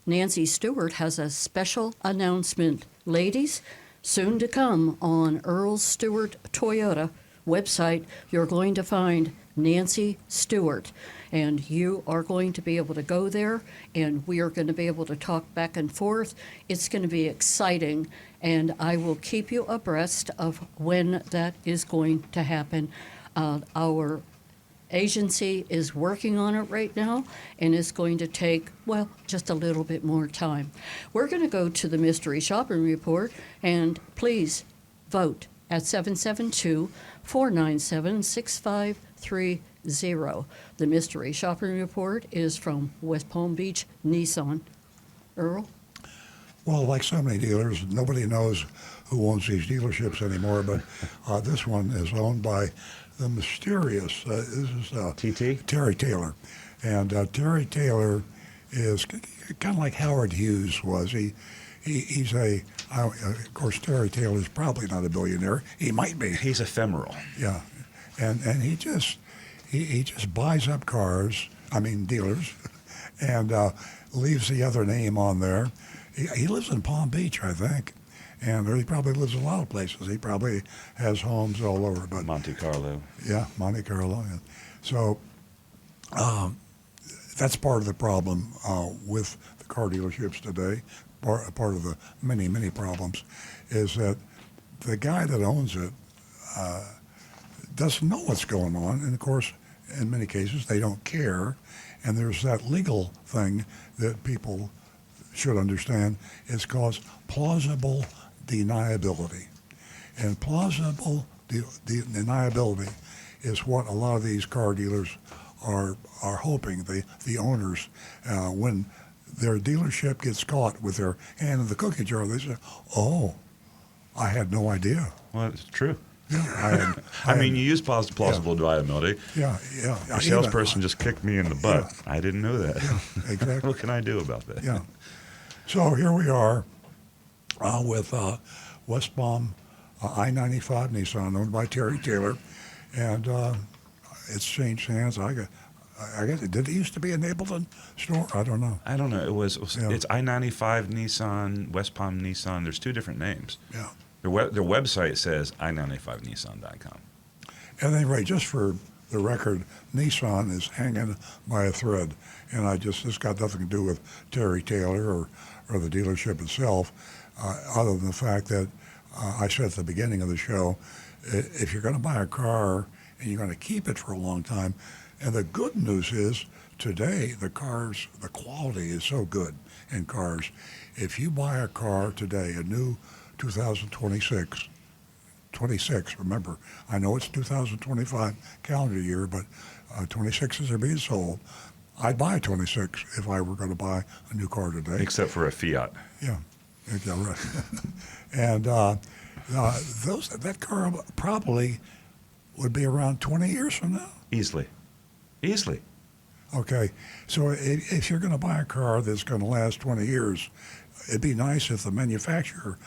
Nancy Stewart has a special announcement. Ladies, soon to come on Earl Stewart Toyota website, you're going to find Nancy Stewart. And you are going to be able to go there, and we are going to be able to talk back and forth. It's going to be exciting, and I will keep you abreast of when that is going to happen. Our agency is working on it right now, and it's going to take, well, just a little bit more time. We're going to go to the mystery shopping report, and please vote at 772-497-6530. The mystery shopping report is from West Palm Beach Nissan. Earl? Well, like so many dealers, nobody knows who owns these dealerships anymore, but this one is owned by the mysterious, this is TT? Terry Taylor. And Terry Taylor is kind of like Howard Hughes was. He's of course, Terry Taylor is probably not a billionaire. He might be. He's ephemeral. Yeah. And he just buys up cars, dealers, and leaves the other name on there. He lives in Palm Beach, I think. And he probably lives in a lot of places. He probably has homes all over. But Monte Carlo. Yeah, Monte Carlo. Yeah. So that's part of the problem with the car dealerships today. Part of the many, many problems is that the guy that owns it doesn't know what's going on. And, of course, in many cases, they don't care. And there's that legal thing that people should understand. It's called plausible deniability. And plausible deniability is what a lot of these car dealers are hoping, the owners, when their dealership gets caught with their hand in the cookie jar, they say, oh, I had no idea. Well, it's true. Yeah, you use plausible deniability. Yeah. A salesperson just kicked me in the butt. Yeah. I didn't know that. Yeah, exactly. What can I do about that? Yeah. So here we are with West Palm I-95 Nissan, owned by Terry Taylor, and it's changed hands. I guess did it used to be a Napleton store? I don't know. I don't know. It's I-95 Nissan, West Palm Nissan. There's 2 different names. Yeah. Their website says i95nissan.com. At any rate, just for the record, Nissan is hanging by a thread, and this got nothing to do with Terry Taylor or the dealership itself, other than the fact that I said at the beginning of the show, if you're going to buy a car and you're going to keep it for a long time, and the good news is today the quality is so good in cars. If you buy a car today, a new 2026, remember, I know it's 2025 calendar year, but 26s are being sold. I'd buy a 26 if I were going to buy a new car today. Except for a Fiat. Yeah, right. And that car probably would be around 20 years from now. Easily. Okay, so if you're going to buy a car that's going to last 20 years, it'd be nice if the manufacturer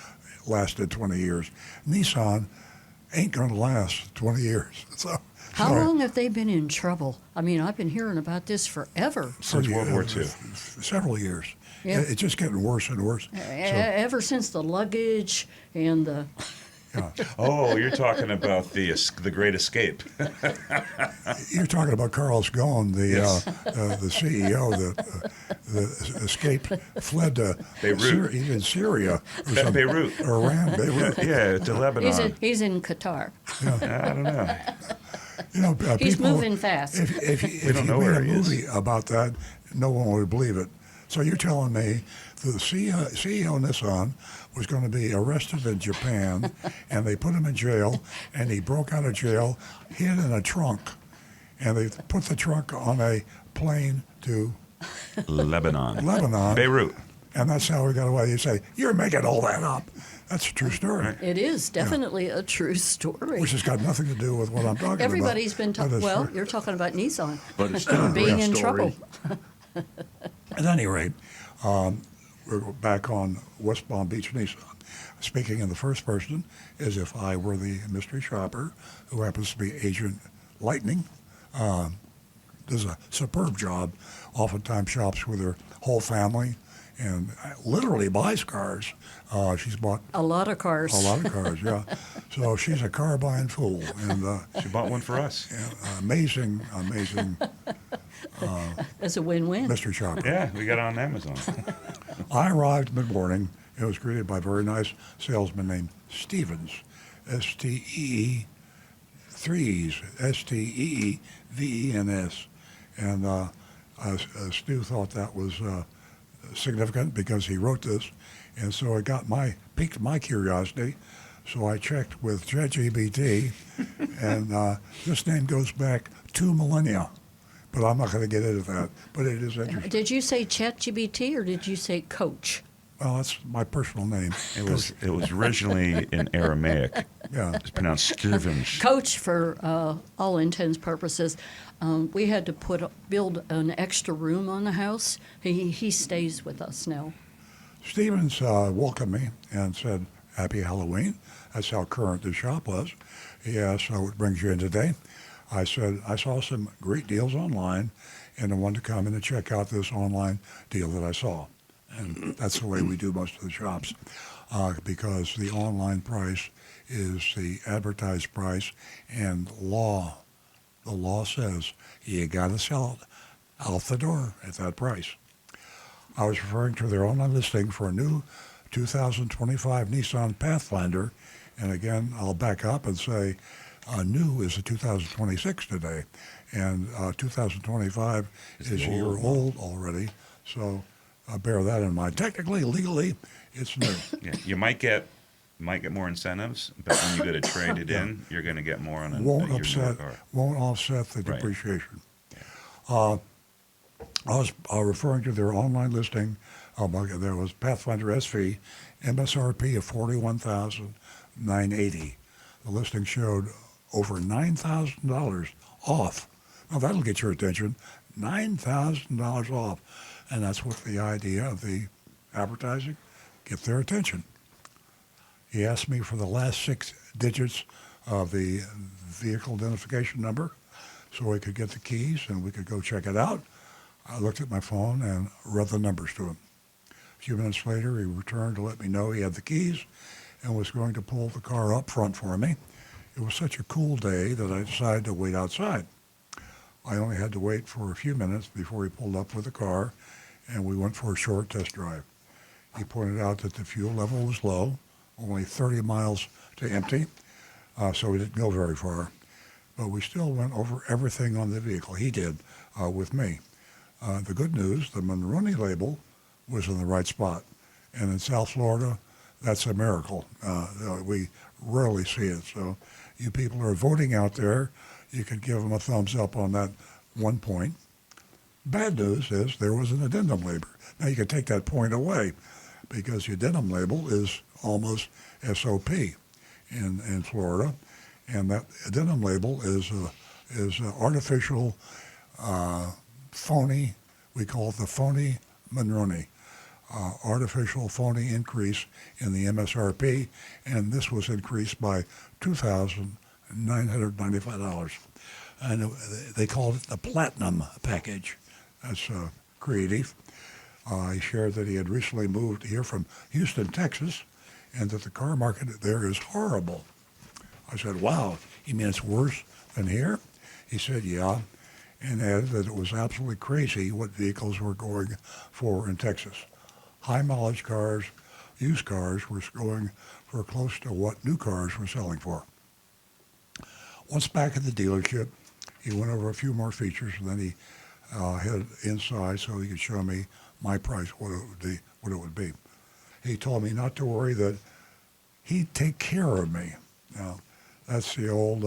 lasted 20 years. Nissan ain't going to last 20 years. So How long have they been in trouble? I've been hearing about this forever. Since World War II. Several years. Yeah. It's just getting worse and worse. Ever since the luggage and the Oh, you're talking about the Great Escape. You're talking about Carl Ghosn, Yes. the CEO that escaped, fled to Beirut. He's in Syria or Beirut. Iran, Beirut. Yeah, to Lebanon. He's in Qatar. I don't know. He's People, moving fast. If We don't you know made where a he is. movie about that, no one would believe it. So you're telling me the CEO Nissan was going to be arrested in Japan, and they put him in jail, and he broke out of jail, hid in a trunk, and they put the trunk on a plane to Lebanon. Beirut. And that's how he got away. You say, you're making all that up. That's a true story. It is definitely a true story. Which has got nothing to do with what I'm talking Everybody's about. been But talking. it's Well, true. you're talking about Nissan But it's still a being great in story. trouble. At any rate, we're back on West Palm Beach Nissan. Speaking in the first person as if I were the mystery shopper who happens to be Agent Lightning. Does a superb job, oftentimes shops with her whole family and literally buys cars. She's bought A lot of cars. a lot of cars, yeah. So she's a car buying fool. And She bought one for us. amazing It's a win-win. mystery shopper. Yeah, we got it on Amazon. I arrived mid-morning and was greeted by a very nice salesman named Stevens, S-T-E-E, threes, S-T-E-E-V-E-N-S. And Stu thought that was significant because he wrote this, and so it piqued my curiosity. So I checked with ChatGPT, and this name goes back 2 millennia. But I'm not going to get into that. But it is interesting. Did you say ChatGPT or did you say Coach? Well, that's my personal name. It was originally in Aramaic. Yeah. It's pronounced Stevens. Coach, for all intents purposes, we had to build an extra room on the house. He stays with us now. Stevens welcomed me and said, "Happy Halloween." That's how current the shop was. He asked, "So what brings you in today?" I said, "I saw some great deals online, and I wanted to come in and check out this online deal that I saw." And that's the way we do most of the shops, because the online price is the advertised price, and the law says you got to sell it out the door at that price. I was referring to their online listing for a new 2025 Nissan Pathfinder, and again, I'll back up and say new is a 2026 today, and 2025 is a year old already, so bear that in mind. Technically, legally, it's new. Yeah, you might get more incentives, but when you go to trade it in, you're going to get more on won't your newer offset the Right. depreciation. I was referring to their online listing. There was Pathfinder SV, MSRP of $41,980. The listing showed over $9,000 off. Now that'll get your attention. $9,000 off, and that's what the idea of the advertising, get their attention. He asked me for the last 6 digits of the vehicle identification number so we could get the keys and we could go check it out. I looked at my phone and read the numbers to him. A few minutes later, he returned to let me know he had the keys and was going to pull the car up front for me. It was such a cool day that I decided to wait outside. I only had to wait for a few minutes before he pulled up with the car, and we went for a short test drive. He pointed out that the fuel level was low, only 30 miles to empty, so we didn't go very far. But we still went over everything on the vehicle. He did with me. The good news, the Monroney label was in the right spot. And in South Florida, that's a miracle. We rarely see it. So you people who are voting out there, you could give them a thumbs up on that 1 point. Bad news is there was an addendum label. Now you can take that point away because the addendum label is almost SOP in Florida. And that addendum label is artificial, phony, we call it the phony Monroney, artificial phony increase in the MSRP, and this was increased by $2,995. And they called it the Platinum Package. That's creative. He shared that he had recently moved here from Houston, Texas, and that the car market there is horrible. I said, wow, you mean it's worse than here? He said, yeah, and added that it was absolutely crazy what vehicles were going for in Texas. High mileage cars, used cars were going for close to what new cars were selling for. Once back at the dealership, he went over a few more features, and then he headed inside so he could show me my price, what it would be. He told me not to worry, that he'd take care of me. Now, that's the old,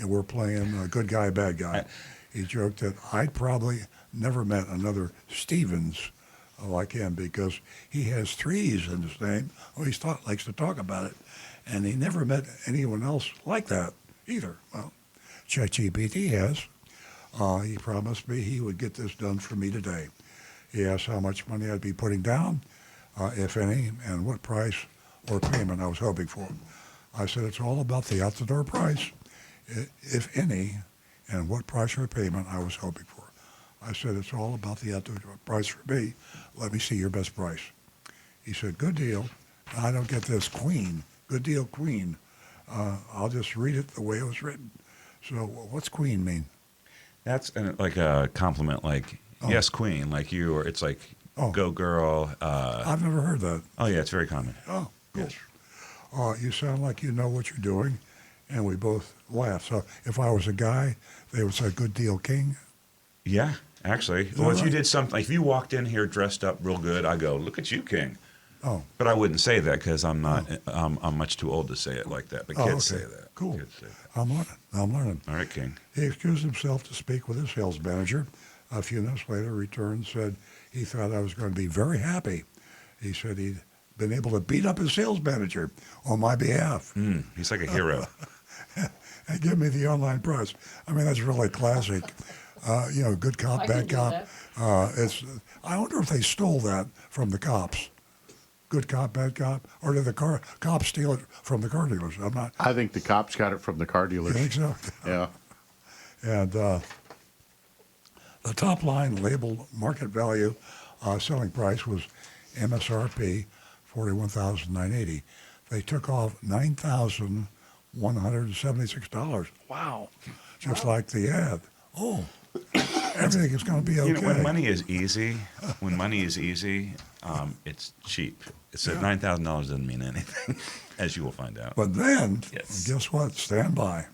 we're playing good guy, bad guy. He joked that I'd probably never met another Stevens like him, because he has threes in his name. Oh, he likes to talk about it. And he never met anyone else like that either. Well, ChatGPT has. He promised me he would get this done for me today. He asked how much money I'd be putting down, if any, and what price or payment I was hoping for. I said it's all about the out-the-door price, if any, and what price or payment I was hoping for. I said it's all about the out-the-door price for me. Let me see your best price. He said, good deal. I don't get this, Queen. Good deal, Queen. I'll just read it the way it was written. So what's Queen mean? That's like a compliment, like, yes, Queen, like you, or it's like, go girl. I've never heard that. Oh, yeah, it's very common. Oh, cool. Yes. You sound like you know what you're doing, and we both laugh. So if I was a guy, they would say, good deal, King. Yeah, actually. Well, if you did something, like if you walked in here dressed up real good, I go, look at you, King. Oh. But I wouldn't say that because I'm not, I'm much too old to say it like that. But kids say that. Cool. Kids say that. I'm learning. All right, King. He excused himself to speak with his sales manager. A few minutes later, returned and said he thought I was going to be very happy. He said he'd been able to beat up his sales manager on my behalf. He's like a hero. And give me the online price. I mean, that's really classic. Good cop, I bad can do cop. I wonder if they stole that from the cops. Good cop, bad cop, or did the cops steal it from the car dealers? I'm not. I think the cops got it from the car dealers. You think so? Yeah. And the top line labeled market value selling price was MSRP $41,980. They took off $9,176. Wow. Just like the ad. Oh, everything is going to be okay. You know, when money is easy, it's cheap. So $9,000 doesn't mean anything, as you will find out. But then, Yes. guess what? Stand by.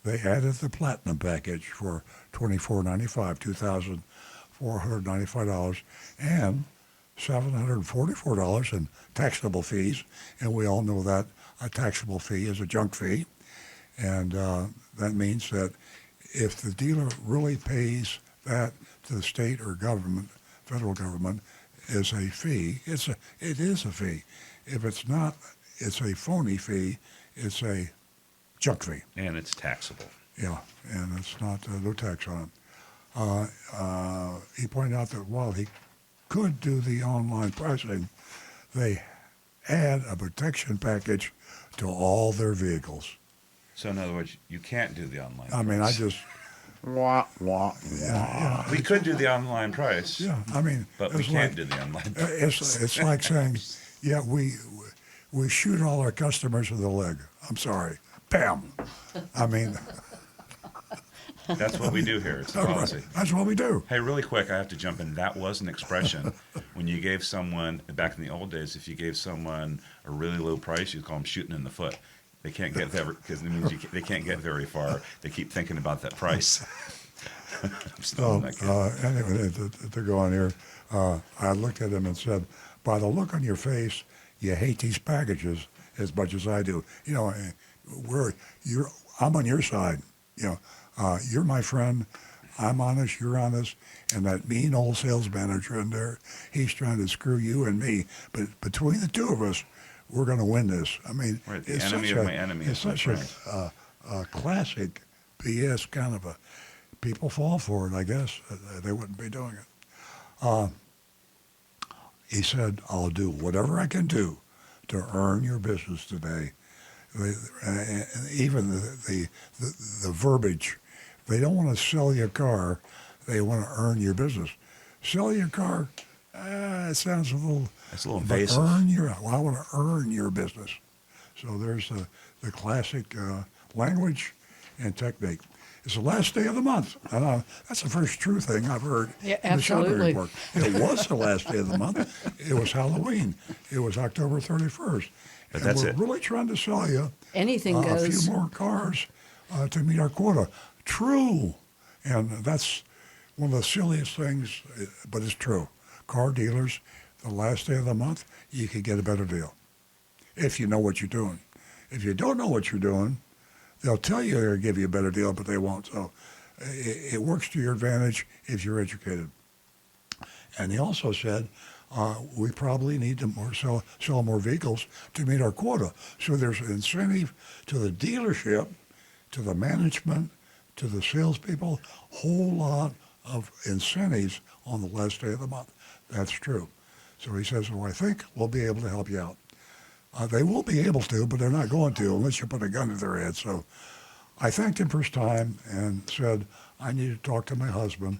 They added the platinum package for $2,495, $2,495, and $744 in taxable fees. And we all know that a taxable fee is a junk fee. And that means that if the dealer really pays that to the state or government, federal government, is a fee, it is a fee. If it's not, it's a phony fee. It's a junk fee. And it's taxable. Yeah, and it's not, no tax on it. He pointed out that while he could do the online pricing, they add a protection package to all their vehicles. So in other words, you can't do the online I mean, I just, Wah, wah, yeah, We could do the online price. yeah. I mean, But we it's can't like, do the online price. it's like saying, yeah, we shoot all our customers in the leg. I'm sorry. Bam. I mean, That's what we do here. It's a policy. that's what we do. Hey, really quick, I have to jump in. That was an expression when you gave someone, back in the old days, if you gave someone a really low price, you'd call them shooting in the foot. They can't get there because it means they can't get very far. They keep thinking about that price. I'm still in that game. Anyway, to go on here, I looked at him and said, by the look on your face, you hate these packages as much as I do. You know, I'm on your side. You know, you're my friend. I'm honest. You're honest. And that mean old sales manager in there, he's trying to screw you and me. But between the two of us, we're going to win this. I mean, Right, the it's enemy such of a, my enemy it's is my such friend. a classic BS kind of a. People fall for it, I guess. They wouldn't be doing it. He said, I'll do whatever I can do to earn your business today. Even the verbiage, they don't want to sell you a car, they want to earn your business. Sell your car, It sounds a little. That's a little But invasive. I want to earn your business. So there's the classic language and technique. It's the last day of the month. And that's the first true thing I've heard Yeah, in the shopping absolutely. report. It was the last day of the month. It was Halloween. It was October 31st. But and that's we're it. really trying to sell you Anything a goes. few more cars to meet our quota. True. And that's one of the silliest things, but it's true. Car dealers, the last day of the month, you can get a better deal if you know what you're doing. If you don't know what you're doing, they'll tell you they'll give you a better deal, but they won't. So it works to your advantage if you're educated. And he also said, we probably need to sell more vehicles to meet our quota. So there's an incentive to the dealership, to the management, to the salespeople, whole lot of incentives on the last day of the month. That's true. So he says, well, I think we'll be able to help you out. They will be able to, but they're not going to unless you put a gun to their head. So I thanked him for his time and said, I need to talk to my husband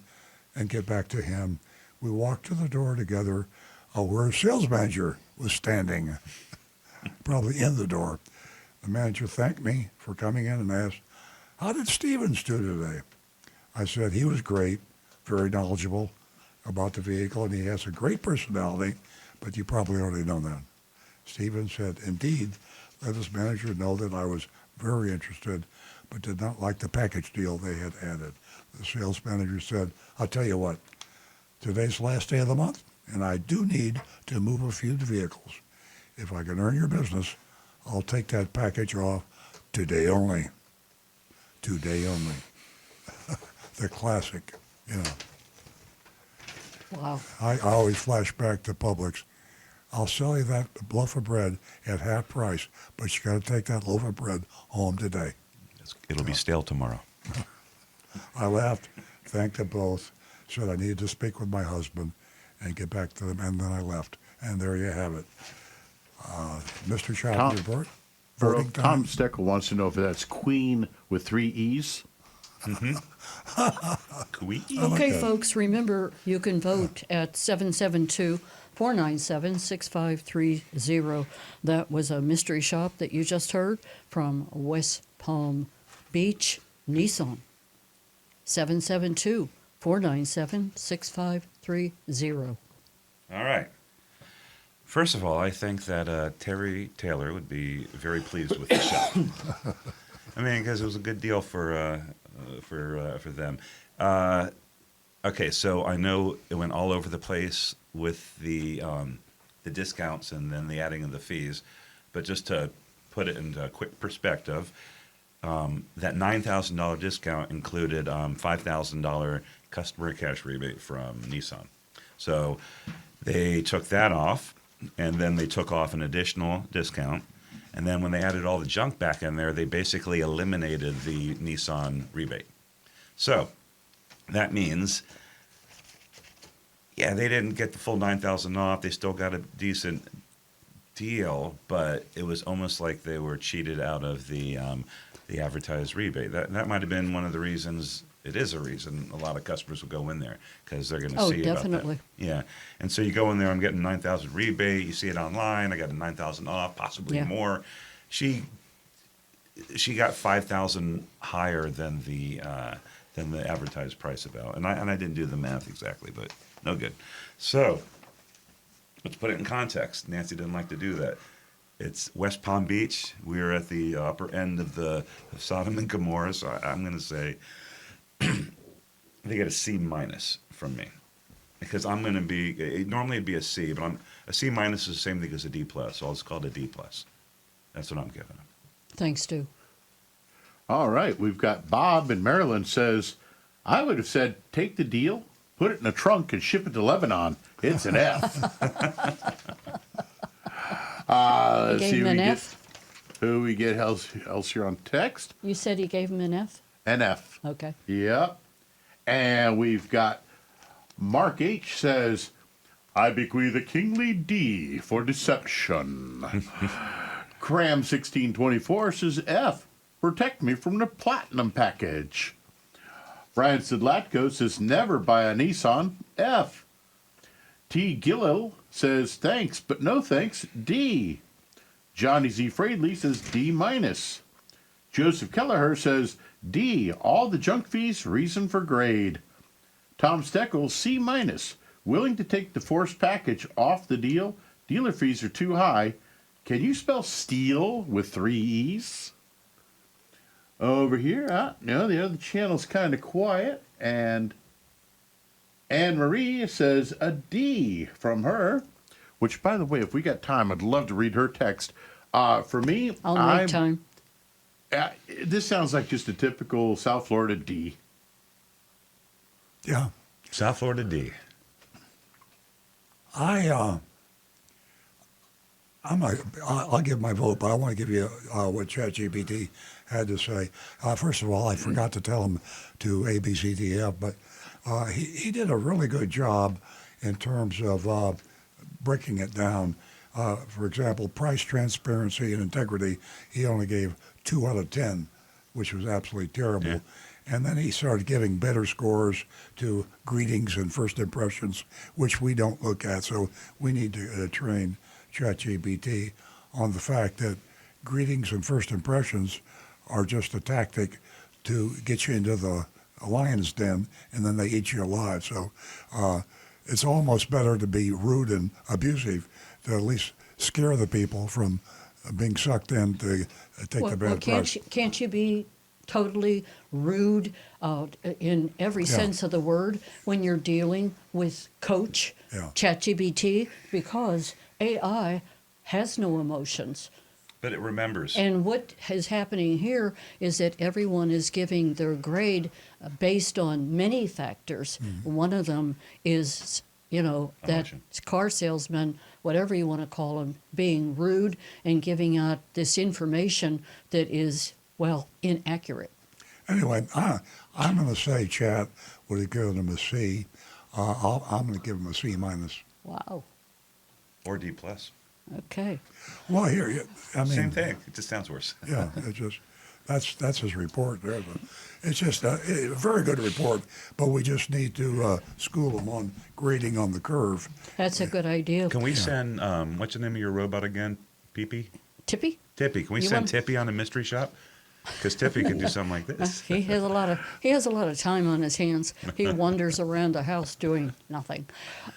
and get back to him. We walked to the door together where a sales manager was standing, probably in the door. The manager thanked me for coming in and asked, how did Stevens do today? I said, he was great, very knowledgeable about the vehicle, and he has a great personality, but you probably already know that. Stevens said, indeed, let his manager know that I was very interested, but did not like the package deal they had added. The sales manager said, I'll tell you what, today's the last day of the month, and I do need to move a few vehicles. If I can earn your business, I'll take that package off today only. Today only. The classic, you know. Wow. I always flash back to Publix. I'll sell you that loaf of bread at half price, but you got to take that loaf of bread home today. It'll be stale tomorrow. I laughed, thanked them both, said I needed to speak with my husband and get back to them, and then I left. And there you have it. Mr. Shopping Report. Earl, Voting Tom time. Steckel wants to know if that's Queen with 3 E's. Okay, folks, remember you can vote at 772-497-6530. That was a mystery shop that you just heard from West Palm Beach, Nissan. 772-497-6530. All right. First of all, I think that Terry Taylor would be very pleased with the show. I mean, because it was a good deal for them. Okay, so I know it went all over the place with the discounts and then the adding of the fees, but just to put it into quick perspective, that $9,000 discount included $5,000 customer cash rebate from Nissan. So they took that off, and then they took off an additional discount. And then when they added all the junk back in there, they basically eliminated the Nissan rebate. So that means, yeah, they didn't get the full $9,000 off. They still got a decent deal, but it was almost like they were cheated out of the advertised rebate. That might have been one of the reasons. It is a reason a lot of customers will go in there because they're going to see definitely. about that. Yeah, and so you go in there. I'm getting 9,000 rebate. You see it online. I got a 9,000 off, possibly more. She got 5,000 higher than the advertised price about, and I didn't do the math exactly, but no good. So let's put it in context. Nancy didn't like to do that. It's West Palm Beach. We're at the upper end of Sodom and Gomorrah, so I'm going to say they get a C minus from me because I'm going to be normally it'd be a C, but a C minus is the same thing as a D plus, so I'll just call it a D plus. That's what I'm giving them. Thanks, Stu. All right, we've got Bob in Maryland says, I would have said take the deal, put it in a trunk, and ship it to Lebanon. It's an F. Let's Gave see him who an we F? get. Who we get else here on text? You said he gave him an F? An F. Okay. Yep. And we've got Mark H. says, I bequeath a kingly D for deception. Cram 1624 says F. Protect me from the platinum package. Brian Sidlatko says never buy a Nissan. F. T. Gillil says thanks, but no thanks, D. Johnny Z. Fradley says D minus. Joseph Kelleher says D. All the junk fees, reason for grade. Tom Steckel, C minus. Willing to take the forced package off the deal. Dealer fees are too high. Can you spell steel with 3 E's? Over here, no, the other channel's kind of quiet. And Anne Marie says a D from her, which, by the way, if we got time, I'd love to read her text. For me, I'll make time. This sounds like just a typical South Florida D. Yeah. South Florida D. I'll give my vote, but I want to give you what ChatGPT had to say. First of all, I forgot to tell him to A, B, C, D, F, but he did a really good job in terms of breaking it down. For example, price transparency and integrity, he only gave 2 out of 10, which was absolutely terrible. Yeah. And then he started giving better scores to greetings and first impressions, which we don't look at. So we need to train ChatGPT on the fact that greetings and first impressions are just a tactic to get you into the lion's den, and then they eat you alive. So it's almost better to be rude and abusive to at least scare the people from being sucked in to take the bad price. Can't you be totally rude in every sense of the word when you're dealing with Coach ChatGPT? Because AI has no emotions. But it remembers. And what is happening here is that everyone is giving their grade based on many factors. Mm-hmm. One of them is, that car salesman, whatever you want to call him, being rude and giving out this information that is, inaccurate. Anyway, I'm going to say Chat would have given him a C. I'm going to give him a C minus. Wow. Or D plus. Okay. Well, here, same thing. It just sounds worse. Yeah, it just that's his report there. But it's just a very good report, but we just need to school him on grading on the curve. That's a good idea. Can we send what's the name of your robot again? Pee-Pee? Tippy? Tippy. Can we send Tippy on a mystery shop? Because Tippy could do something like this. He has a lot of time on his hands. He wanders around the house doing nothing.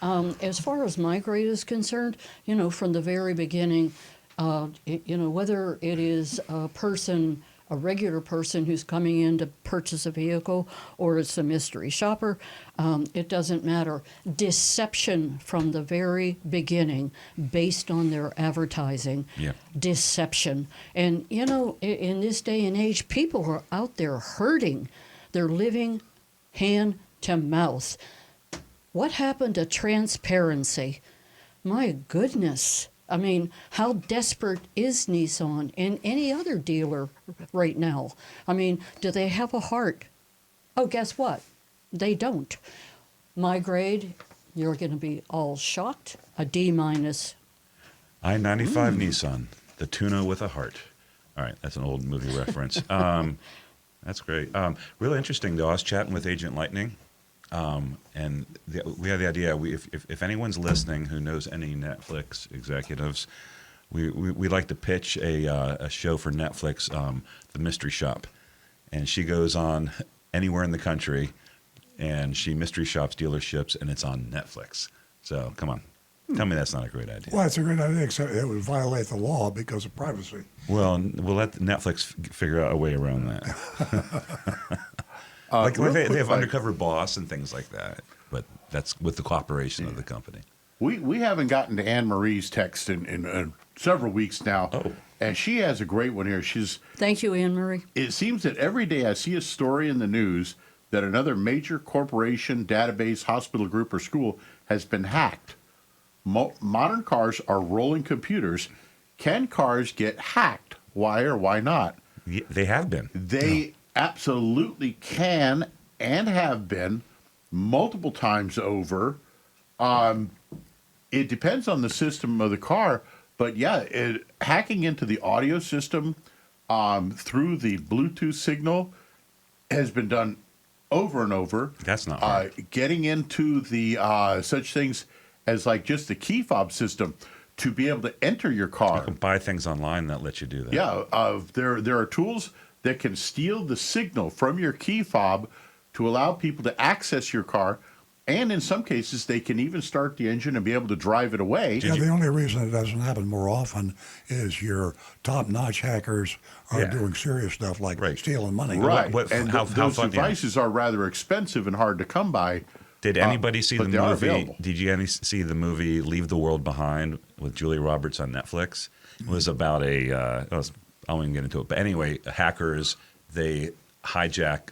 As far as my grade is concerned, from the very beginning, whether it is a regular person who's coming in to purchase a vehicle, or it's a mystery shopper, it doesn't matter. Deception from the very beginning, based on their advertising. Yeah. Deception. And, in this day and age, people are out there hurting. They're living hand to mouth. What happened to transparency? My goodness. I mean, how desperate is Nissan and any other dealer right now? I mean, do they have a heart? Oh, guess what? They don't. My grade, you're going to be all shocked, a D minus. I-95 Nissan, the tuna with a heart. All right, that's an old movie reference. That's great. Really interesting, though. I was chatting with Agent Lightning. And we had the idea, if anyone's listening who knows any Netflix executives, we like to pitch a show for Netflix, The Mystery Shop. And she goes on anywhere in the country, and she mystery shops dealerships, and it's on Netflix. So come on. Tell me that's not a great idea. Well, it's a great idea, except it would violate the law because of privacy. Well, we'll let Netflix figure out a way around that. They have undercover boss and things like that, but that's with the cooperation of the company. We haven't gotten to Anne Marie's text in several weeks now, and she has a great one here. Thank you, Anne Marie. It seems that every day I see a story in the news that another major corporation, database, hospital group, or school has been hacked. Modern cars are rolling computers. Can cars get hacked? Why or why not? They have been. They absolutely can and have been multiple times over. It depends on the system of the car, but hacking into the audio system through the Bluetooth signal has been done over and over. That's not hard. Getting into the such things as like just the key fob system to be able to enter your car. You can buy things online that let you do that. Yeah, there are tools that can steal the signal from your key fob to allow people to access your car, and in some cases they can even start the engine and be able to drive it away. Yeah, the only reason it doesn't happen more often is your top-notch hackers are doing serious stuff like stealing money. Right, and those devices are rather expensive and hard to come by. Did anybody see the but they are movie? available. Did you see the movie Leave the World Behind with Julia Roberts on Netflix? It was about I won't even get into it, but anyway, hackers, they hijack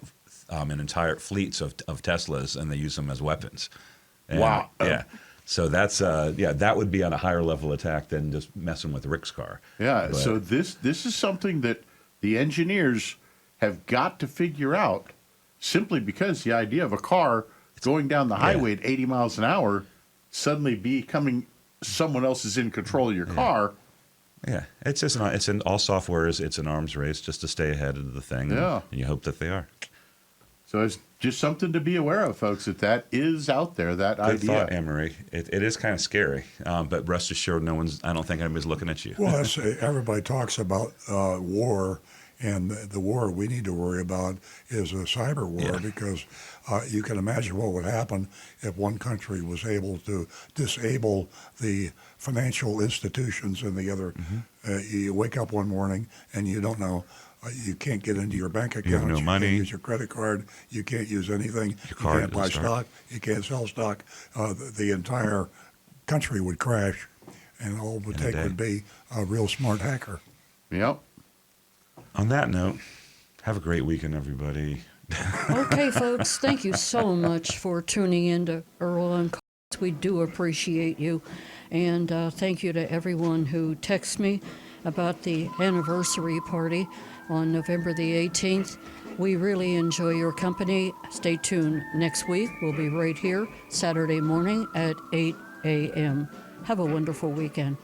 an entire fleets of Teslas and they use them as weapons. And, Wow. Yeah. So that's that would be on a higher level attack than just messing with Rick's car. Yeah, But- so this is something that the engineers have got to figure out, simply because the idea of a car going down the highway at 80 miles an hour suddenly becoming someone else is in control of your car. Yeah, it's just all software it's an arms race just to stay ahead of the thing. Yeah. And you hope that they are. So it's just something to be aware of, folks, that is out there, that Good idea. thought, Anne-Marie. It is kind of scary, but rest assured, I don't think anybody's looking at you. Well, everybody talks about war, and the war we need to worry about is a cyber war because you can imagine what would happen if one country was able to disable the financial institutions and the other. You wake up one morning and you don't know. You can't get into your bank account. You have no money. Can't use your credit card. You can't use anything. You card can't buy doesn't start. stock. You can't sell stock. The entire country would crash, and all it would In a take day. would be a real smart hacker. Yep. On that note, have a great weekend, everybody. Okay, folks, thank you so much for tuning in to Earl and Carl. We do appreciate you. And thank you to everyone who texted me about the anniversary party on November the 18th. We really enjoy your company. Stay tuned. Next week, we'll be right here Saturday morning at 8 a.m. Have a wonderful weekend.